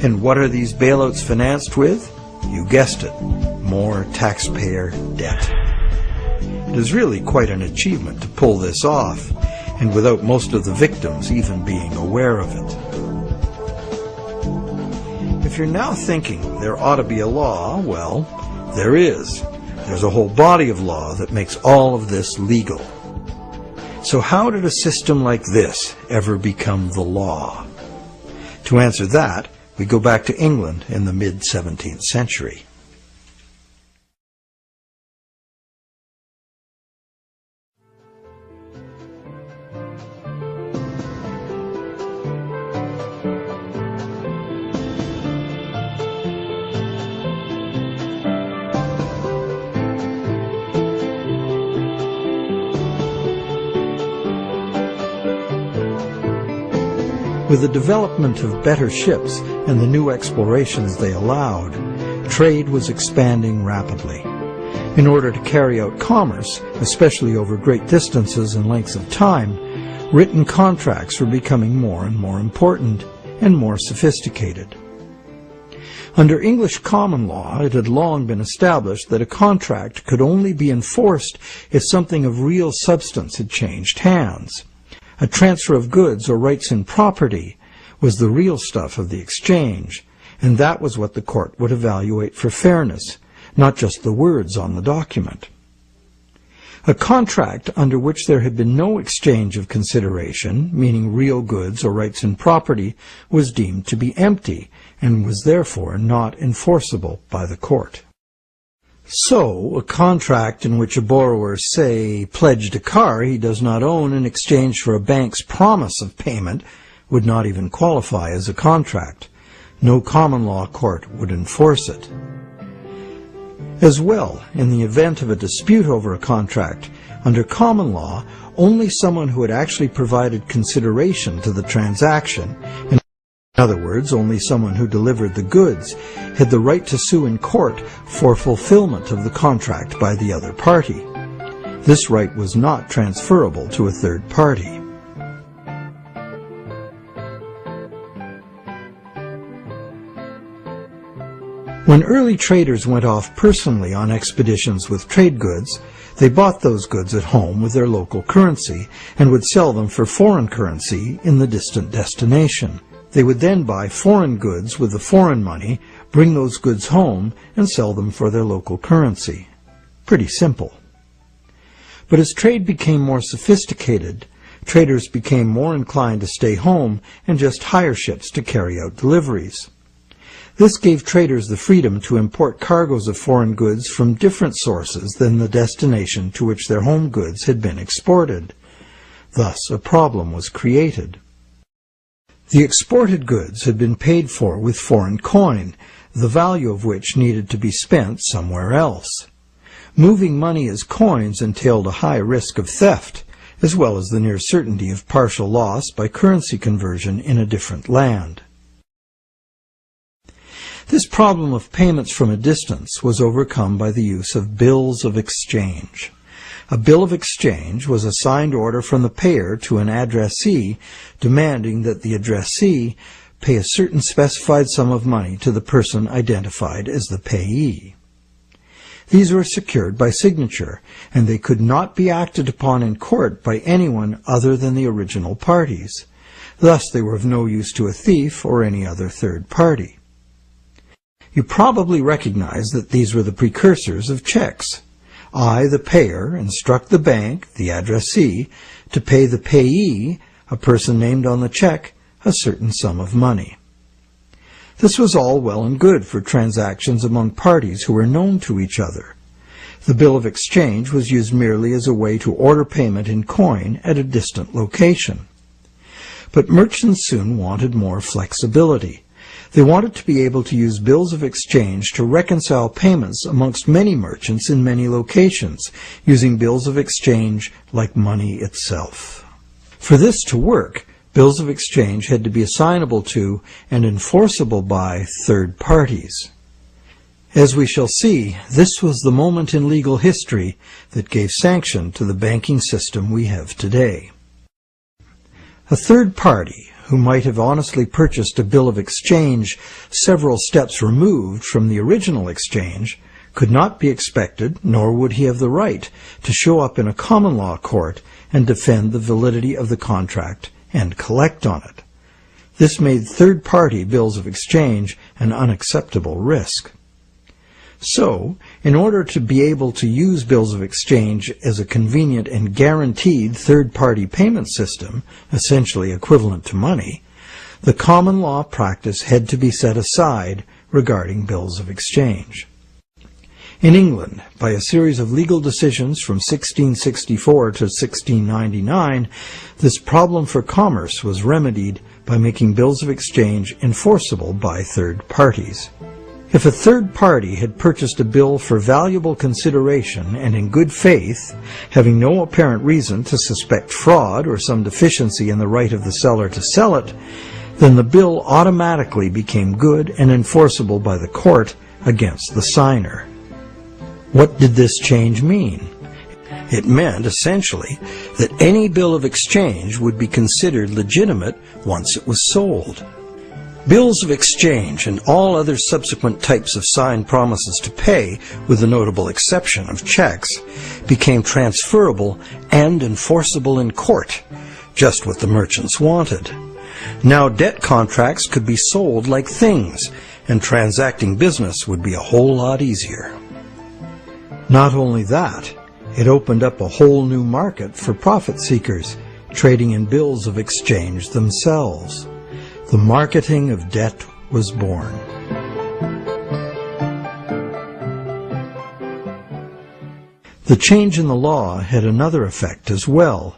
And what are these bailouts financed with? You guessed it, more taxpayer debt. It is really quite an achievement to pull this off, and without most of the victims even being aware of it. If you're now thinking there ought to be a law, well, there is. There's a whole body of law that makes all of this legal. So how did a system like this ever become the law? To answer that, we go back to England in the mid-17th century. With the development of better ships and the new explorations they allowed, trade was expanding rapidly. In order to carry out commerce, especially over great distances and lengths of time, written contracts were becoming more and more important and more sophisticated. Under English common law, it had long been established that a contract could only be enforced if something of real substance had changed hands. A transfer of goods or rights in property was the real stuff of the exchange, and that was what the court would evaluate for fairness, not just the words on the document. A contract under which there had been no exchange of consideration, meaning real goods or rights in property, was deemed to be empty and was therefore not enforceable by the court. So, a contract in which a borrower, say, pledged a car he does not own in exchange for a bank's promise of payment would not even qualify as a contract. No common law court would enforce it. As well, in the event of a dispute over a contract, under common law, only someone who had actually provided consideration to the transaction, in other words, only someone who delivered the goods, had the right to sue in court for fulfillment of the contract by the other party. This right was not transferable to a third party. When early traders went off personally on expeditions with trade goods, they bought those goods at home with their local currency and would sell them for foreign currency in the distant destination. They would then buy foreign goods with the foreign money, bring those goods home, and sell them for their local currency. Pretty simple. But as trade became more sophisticated, traders became more inclined to stay home and just hire ships to carry out deliveries. This gave traders the freedom to import cargoes of foreign goods from different sources than the destination to which their home goods had been exported. Thus, a problem was created. The exported goods had been paid for with foreign coin, the value of which needed to be spent somewhere else. Moving money as coins entailed a high risk of theft, as well as the near certainty of partial loss by currency conversion in a different land. This problem of payments from a distance was overcome by the use of bills of exchange. A bill of exchange was a signed order from the payer to an addressee demanding that the addressee pay a certain specified sum of money to the person identified as the payee. These were secured by signature, and they could not be acted upon in court by anyone other than the original parties. Thus they were of no use to a thief or any other third party. You probably recognize that these were the precursors of checks. I, the payer, instruct the bank, the addressee, to pay the payee, a person named on the check, a certain sum of money. This was all well and good for transactions among parties who were known to each other. The bill of exchange was used merely as a way to order payment in coin at a distant location. But merchants soon wanted more flexibility. They wanted to be able to use bills of exchange to reconcile payments amongst many merchants in many locations, using bills of exchange like money itself. For this to work, bills of exchange had to be assignable to and enforceable by third parties. As we shall see, this was the moment in legal history that gave sanction to the banking system we have today. A third party, who might have honestly purchased a bill of exchange several steps removed from the original exchange, could not be expected, nor would he have the right, to show up in a common law court and defend the validity of the contract and collect on it. This made third-party bills of exchange an unacceptable risk. So, in order to be able to use bills of exchange as a convenient and guaranteed third-party payment system, essentially equivalent to money, the common law practice had to be set aside regarding bills of exchange. In England, by a series of legal decisions from 1664 to 1699, this problem for commerce was remedied by making bills of exchange enforceable by third parties. If a third party had purchased a bill for valuable consideration and in good faith, having no apparent reason to suspect fraud or some deficiency in the right of the seller to sell it, then the bill automatically became good and enforceable by the court against the signer. What did this change mean? It meant, essentially, that any bill of exchange would be considered legitimate once it was sold. Bills of exchange and all other subsequent types of signed promises to pay, with the notable exception of checks, became transferable and enforceable in court, just what the merchants wanted. Now debt contracts could be sold like things, and transacting business would be a whole lot easier. Not only that, it opened up a whole new market for profit seekers, trading in bills of exchange themselves. The marketing of debt was born. The change in the law had another effect as well.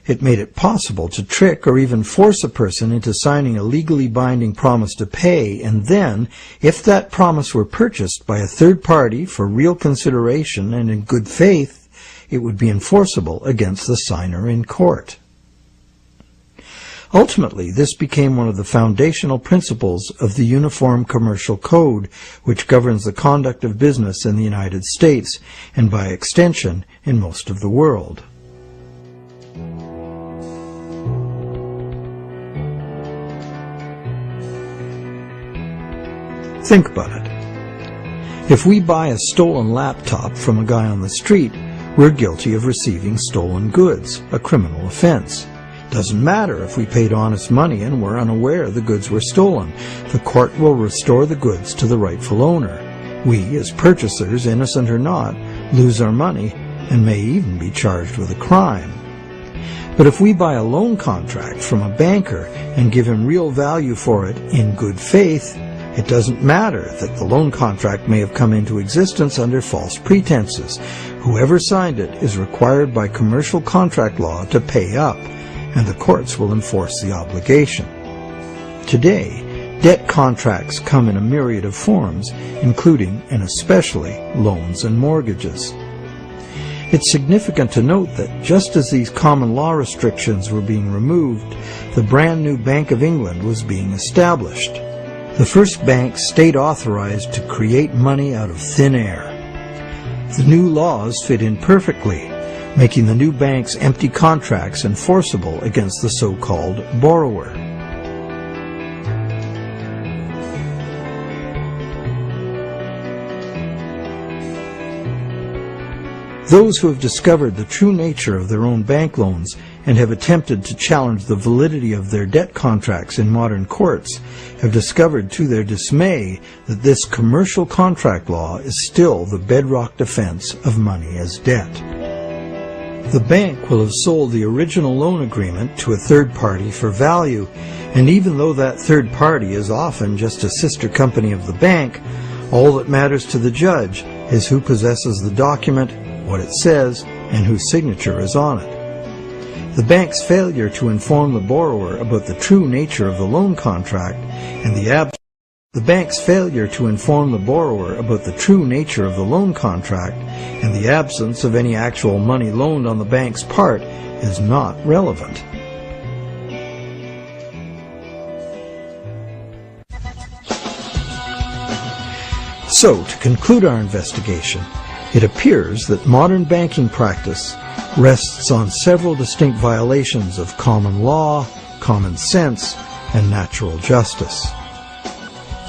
It made it possible to trick or even force a person into signing a legally binding promise to pay, and then, if that promise were purchased by a third party for real consideration and in good faith, it would be enforceable against the signer in court. Ultimately, this became one of the foundational principles of the Uniform Commercial Code, which governs the conduct of business in the United States, and by extension, in most of the world. Think about it. If we buy a stolen laptop from a guy on the street, we're guilty of receiving stolen goods, a criminal offense. Doesn't matter if we paid honest money and were unaware the goods were stolen. The court will restore the goods to the rightful owner. We, as purchasers, innocent or not, lose our money and may even be charged with a crime. But if we buy a loan contract from a banker and give him real value for it in good faith, it doesn't matter that the loan contract may have come into existence under false pretenses. Whoever signed it is required by commercial contract law to pay up, and the courts will enforce the obligation. Today, debt contracts come in a myriad of forms, including and especially loans and mortgages. It's significant to note that just as these common law restrictions were being removed, the brand new Bank of England was being established. The first bank state-authorized to create money out of thin air. The new laws fit in perfectly, making the new bank's empty contracts enforceable against the so-called borrower. Those who have discovered the true nature of their own bank loans and have attempted to challenge the validity of their debt contracts in modern courts have discovered to their dismay that this commercial contract law is still the bedrock defense of money as debt. The bank will have sold the original loan agreement to a third party for value, and even though that third party is often just a sister company of the bank, all that matters to the judge is who possesses the document, what it says, and whose signature is on it. The bank's failure to inform the borrower about the true nature of the loan contract and the absence of any actual money loaned on the bank's part is not relevant. So, to conclude our investigation, it appears that modern banking practice rests on several distinct violations of common law, common sense, and natural justice.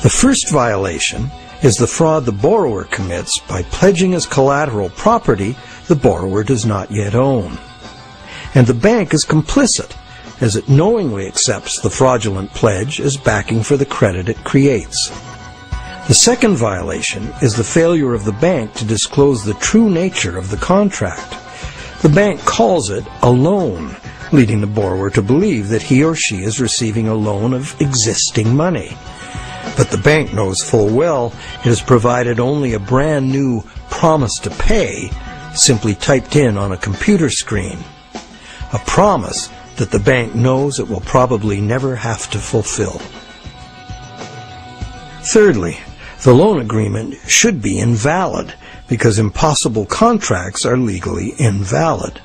The first violation is the fraud the borrower commits by pledging as collateral property the borrower does not yet own. And the bank is complicit, as it knowingly accepts the fraudulent pledge as backing for the credit it creates. The second violation is the failure of the bank to disclose the true nature of the contract. The bank calls it a loan, leading the borrower to believe that he or she is receiving a loan of existing money. But the bank knows full well it has provided only a brand new promise to pay, simply typed in on a computer screen. A promise that the bank knows it will probably never have to fulfill. Thirdly, the loan agreement should be invalid, because impossible contracts are legally invalid.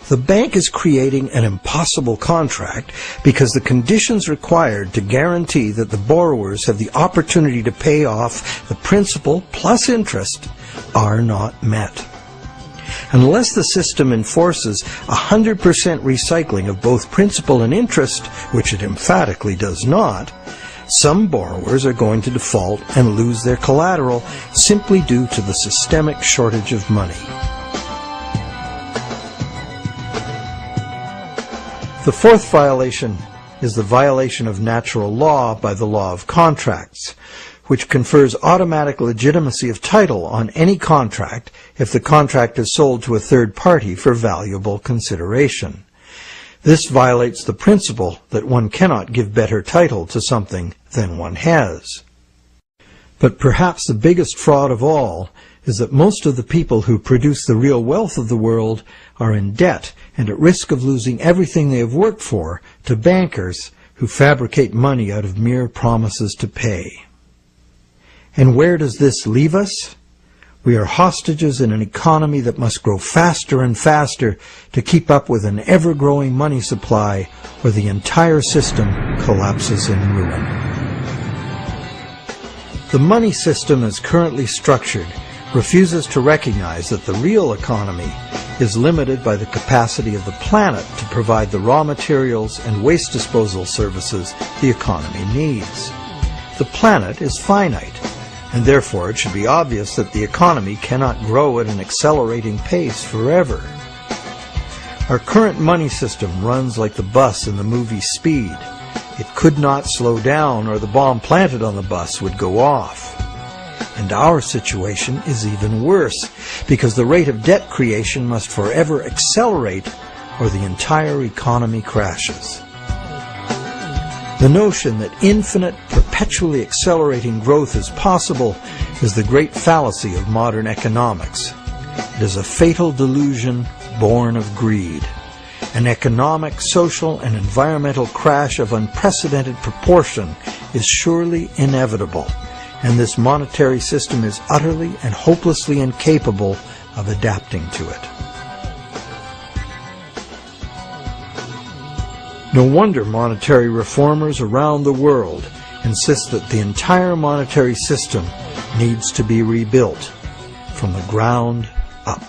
The bank is creating an impossible contract because the conditions required to guarantee that the borrowers have the opportunity to pay off the principal plus interest are not met. Unless the system enforces 100% recycling of both principal and interest, which it emphatically does not, some borrowers are going to default and lose their collateral simply due to the systemic shortage of money. The fourth violation is the violation of natural law by the law of contracts. which confers automatic legitimacy of title on any contract if the contract is sold to a third party for valuable consideration. This violates the principle that one cannot give better title to something than one has. But perhaps the biggest fraud of all is that most of the people who produce the real wealth of the world are in debt and at risk of losing everything they have worked for to bankers who fabricate money out of mere promises to pay. And where does this leave us? We are hostages in an economy that must grow faster and faster to keep up with an ever-growing money supply, or the entire system collapses in ruin. The money system as currently structured refuses to recognize that the real economy is limited by the capacity of the planet to provide the raw materials and waste disposal services the economy needs. The planet is finite, and therefore it should be obvious that the economy cannot grow at an accelerating pace forever. Our current money system runs like the bus in the movie Speed. It could not slow down, or the bomb planted on the bus would go off. And our situation is even worse, because the rate of debt creation must forever accelerate, or the entire economy crashes. The notion that infinite, perpetually accelerating growth is possible is the great fallacy of modern economics. It is a fatal delusion born of greed. An economic, social, and environmental crash of unprecedented proportion is surely inevitable, and this monetary system is utterly and hopelessly incapable of adapting to it. No wonder monetary reformers around the world insist that the entire monetary system needs to be rebuilt from the ground up.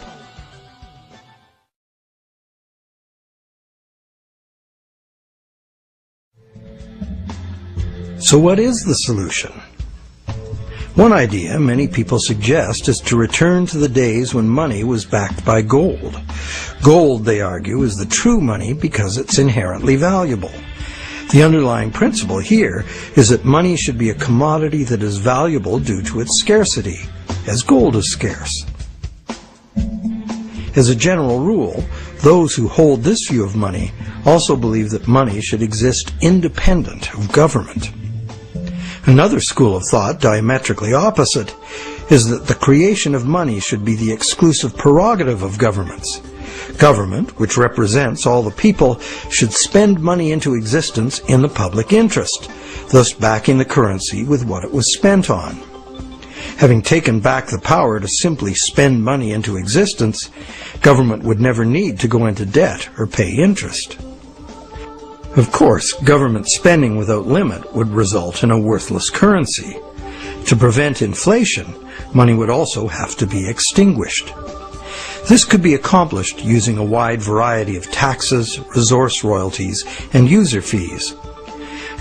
So what is the solution? One idea many people suggest is to return to the days when money was backed by gold. Gold, they argue, is the true money because it's inherently valuable. The underlying principle here is that money should be a commodity that is valuable due to its scarcity, as gold is scarce. As a general rule, those who hold this view of money also believe that money should exist independent of government. Another school of thought, diametrically opposite, is that the creation of money should be the exclusive prerogative of governments. Government, which represents all the people, should spend money into existence in the public interest, thus backing the currency with what it was spent on. Having taken back the power to simply spend money into existence, government would never need to go into debt or pay interest. Of course, government spending without limit would result in a worthless currency. To prevent inflation, money would also have to be extinguished. This could be accomplished using a wide variety of taxes, resource royalties, and user fees.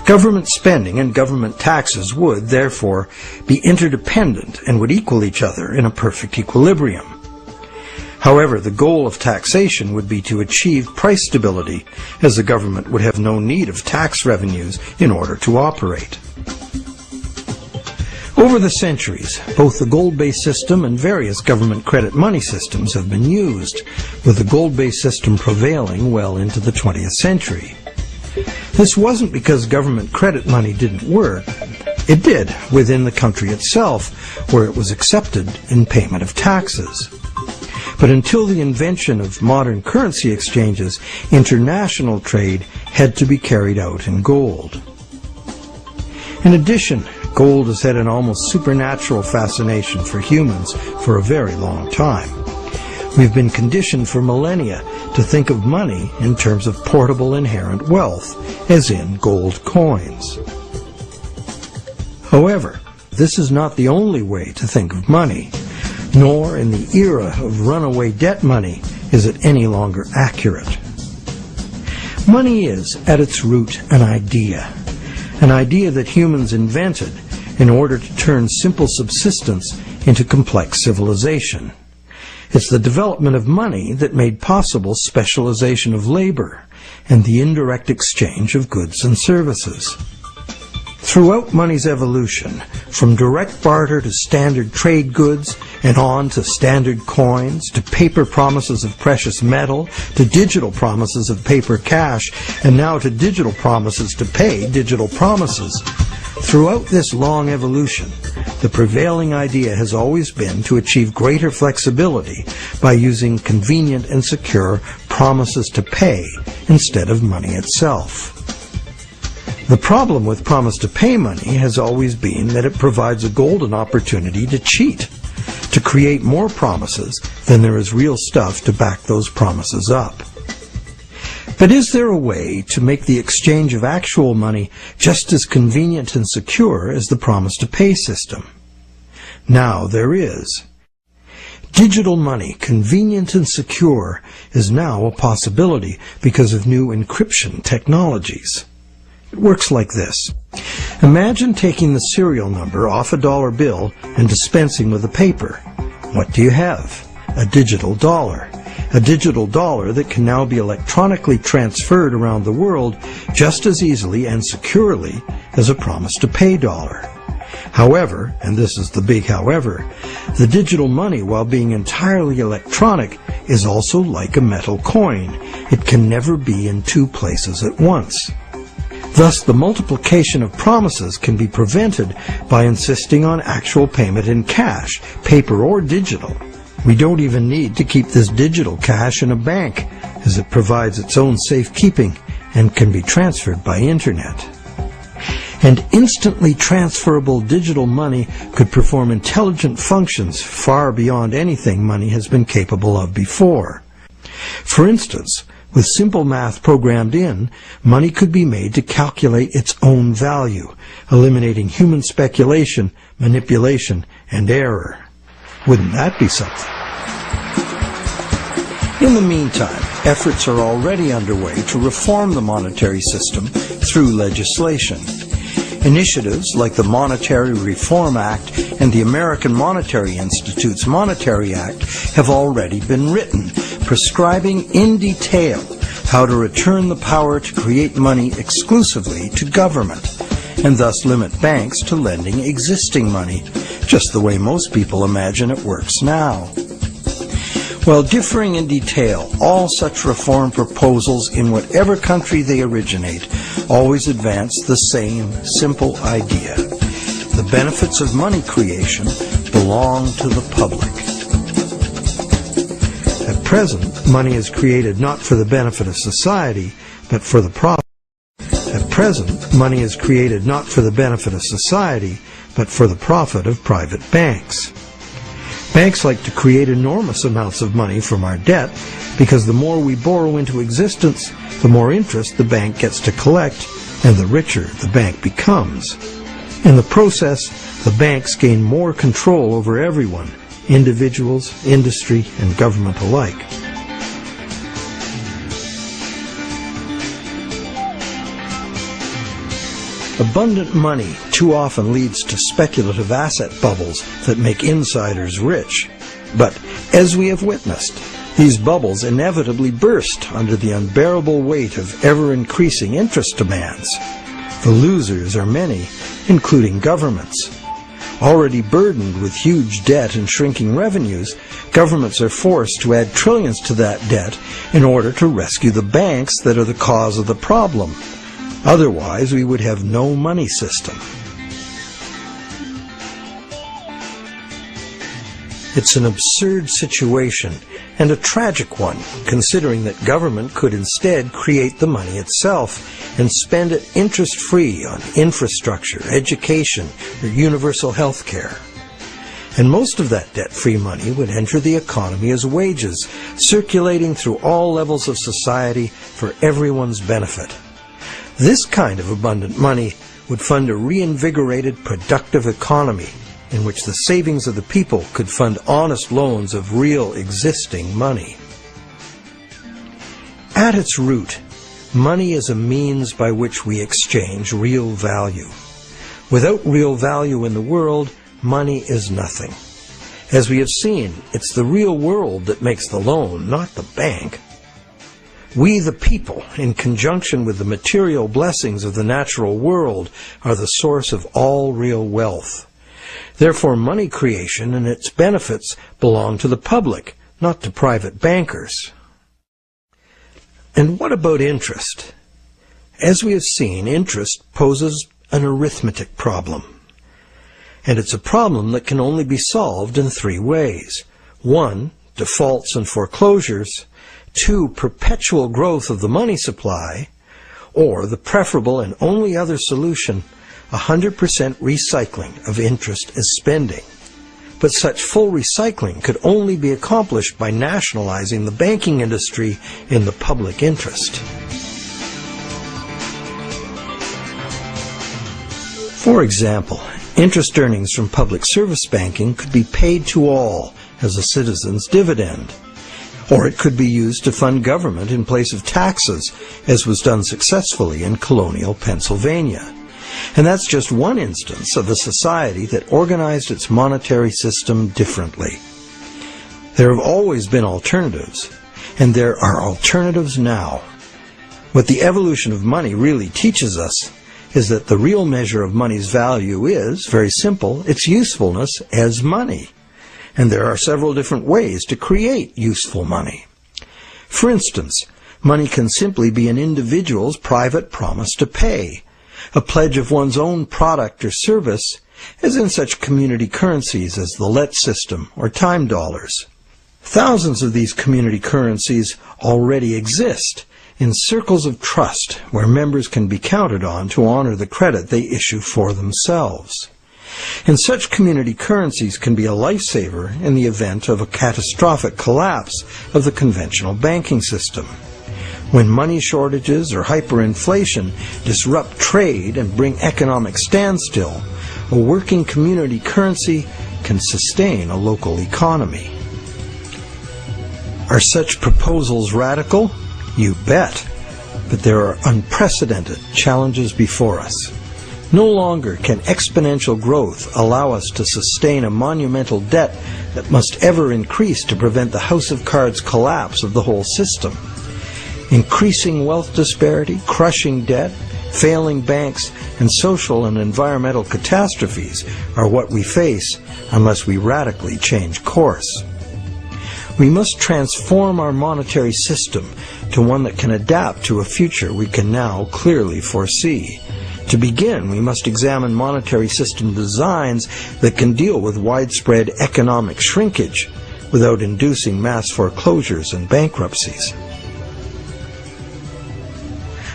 Government spending and government taxes would, therefore, be interdependent and would equal each other in a perfect equilibrium. However, the goal of taxation would be to achieve price stability, as the government would have no need of tax revenues in order to operate. Over the centuries, both the gold-based system and various government credit money systems have been used, with the gold-based system prevailing well into the 20th century. This wasn't because government credit money didn't work. It did within the country itself, where it was accepted in payment of taxes. But until the invention of modern currency exchanges, international trade had to be carried out in gold. In addition, gold has had an almost supernatural fascination for humans for a very long time. We've been conditioned for millennia to think of money in terms of portable inherent wealth, as in gold coins. However, this is not the only way to think of money, nor in the era of runaway debt money is it any longer accurate. Money is, at its root, an idea that humans invented in order to turn simple subsistence into complex civilization. It's the development of money that made possible specialization of labor and the indirect exchange of goods and services. Throughout money's evolution, from direct barter to standard trade goods, and on to standard coins, to paper promises of precious metal, to digital promises of paper cash, and now to digital promises to pay digital promises. Throughout this long evolution, the prevailing idea has always been to achieve greater flexibility by using convenient and secure promises to pay instead of money itself. The problem with promise to pay money has always been that it provides a golden opportunity to cheat, to create more promises than there is real stuff to back those promises up. But is there a way to make the exchange of actual money just as convenient and secure as the promise to pay system? Now there is. Digital money, convenient and secure, is now a possibility because of new encryption technologies. It works like this. Imagine taking the serial number off a dollar bill and dispensing with the paper. What do you have? A digital dollar. A digital dollar that can now be electronically transferred around the world just as easily and securely as a promise to pay dollar. However, and this is the big however, the digital money, while being entirely electronic, is also like a metal coin. It can never be in two places at once. Thus, the multiplication of promises can be prevented by insisting on actual payment in cash, paper or digital. We don't even need to keep this digital cash in a bank, as it provides its own safekeeping and can be transferred by internet. And instantly transferable digital money could perform intelligent functions far beyond anything money has been capable of before. For instance, with simple math programmed in, money could be made to calculate its own value, eliminating human speculation, manipulation, and error. Wouldn't that be something? In the meantime, efforts are already underway to reform the monetary system through legislation. Initiatives like the Monetary Reform Act and the American Monetary Institute's Monetary Act have already been written, prescribing in detail how to return the power to create money exclusively to government, and thus limit banks to lending existing money, just the way most people imagine it works now. While differing in detail, all such reform proposals, in whatever country they originate, always advance the same simple idea. The benefits of money creation belong to the public. At present, money is created not for the benefit of society, but for the profit. At present, money is created not for the benefit of society, but for the profit of private banks. Banks like to create enormous amounts of money from our debt because the more we borrow into existence, the more interest the bank gets to collect, and the richer the bank becomes. In the process, the banks gain more control over everyone, individuals, industry, and government alike. Abundant money too often leads to speculative asset bubbles that make insiders rich. But, as we have witnessed, these bubbles inevitably burst under the unbearable weight of ever-increasing interest demands. The losers are many, including governments. Already burdened with huge debt and shrinking revenues, governments are forced to add trillions to that debt in order to rescue the banks that are the cause of the problem. Otherwise, we would have no money system. It's an absurd situation, and a tragic one, considering that government could instead create the money itself and spend it interest-free on infrastructure, education, or universal health care. And most of that debt-free money would enter the economy as wages, circulating through all levels of society for everyone's benefit. This kind of abundant money would fund a reinvigorated, productive economy in which the savings of the people could fund honest loans of real existing money. At its root, money is a means by which we exchange real value. Without real value in the world, money is nothing. As we have seen, it's the real world that makes the loan, not the bank. We the people, in conjunction with the material blessings of the natural world, are the source of all real wealth. Therefore, money creation and its benefits belong to the public, not to private bankers. And what about interest? As we have seen, interest poses an arithmetic problem. And it's a problem that can only be solved in three ways. 1, defaults and foreclosures. 2, perpetual growth of the money supply. Or the preferable and only other solution, 100% recycling of interest as spending. But such full recycling could only be accomplished by nationalizing the banking industry in the public interest. For example, interest earnings from public service banking could be paid to all as a citizen's dividend. Or it could be used to fund government in place of taxes, as was done successfully in colonial Pennsylvania. And that's just one instance of a society that organized its monetary system differently. There have always been alternatives, and there are alternatives now. What the evolution of money really teaches us is that the real measure of money's value is, very simple, its usefulness as money. And there are several different ways to create useful money. For instance, money can simply be an individual's private promise to pay, a pledge of one's own product or service, as in such community currencies as the let system or time dollars. Thousands of these community currencies already exist in circles of trust where members can be counted on to honor the credit they issue for themselves. And such community currencies can be a lifesaver in the event of a catastrophic collapse of the conventional banking system. When money shortages or hyperinflation disrupt trade and bring economic standstill, a working community currency can sustain a local economy. Are such proposals radical? You bet. But there are unprecedented challenges before us. No longer can exponential growth allow us to sustain a monumental debt that must ever increase to prevent the house of cards collapse of the whole system. Increasing wealth disparity, crushing debt, failing banks, and social and environmental catastrophes are what we face unless we radically change course. We must transform our monetary system to one that can adapt to a future we can now clearly foresee. To begin, we must examine monetary system designs that can deal with widespread economic shrinkage without inducing mass foreclosures and bankruptcies.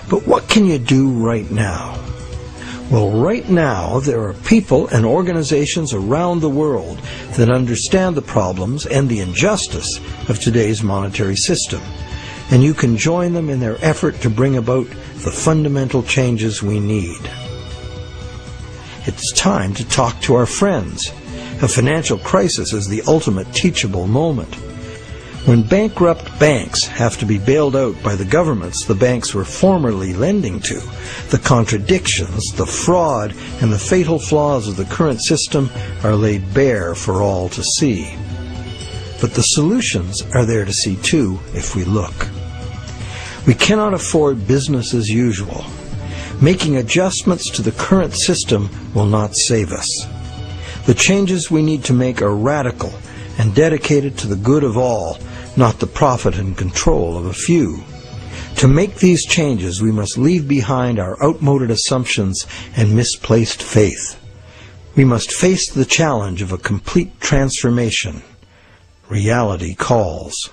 But what can you do right now? Well, right now there are people and organizations around the world that understand the problems and the injustice of today's monetary system, and you can join them in their effort to bring about the fundamental changes we need. It's time to talk to our friends. A financial crisis is the ultimate teachable moment. When bankrupt banks have to be bailed out by the governments the banks were formerly lending to, the contradictions, the fraud, and the fatal flaws of the current system are laid bare for all to see. But the solutions are there to see too if we look. We cannot afford business as usual. Making adjustments to the current system will not save us. The changes we need to make are radical and dedicated to the good of all, not the profit and control of a few. To make these changes, we must leave behind our outmoded assumptions and misplaced faith. We must face the challenge of a complete transformation. Reality calls.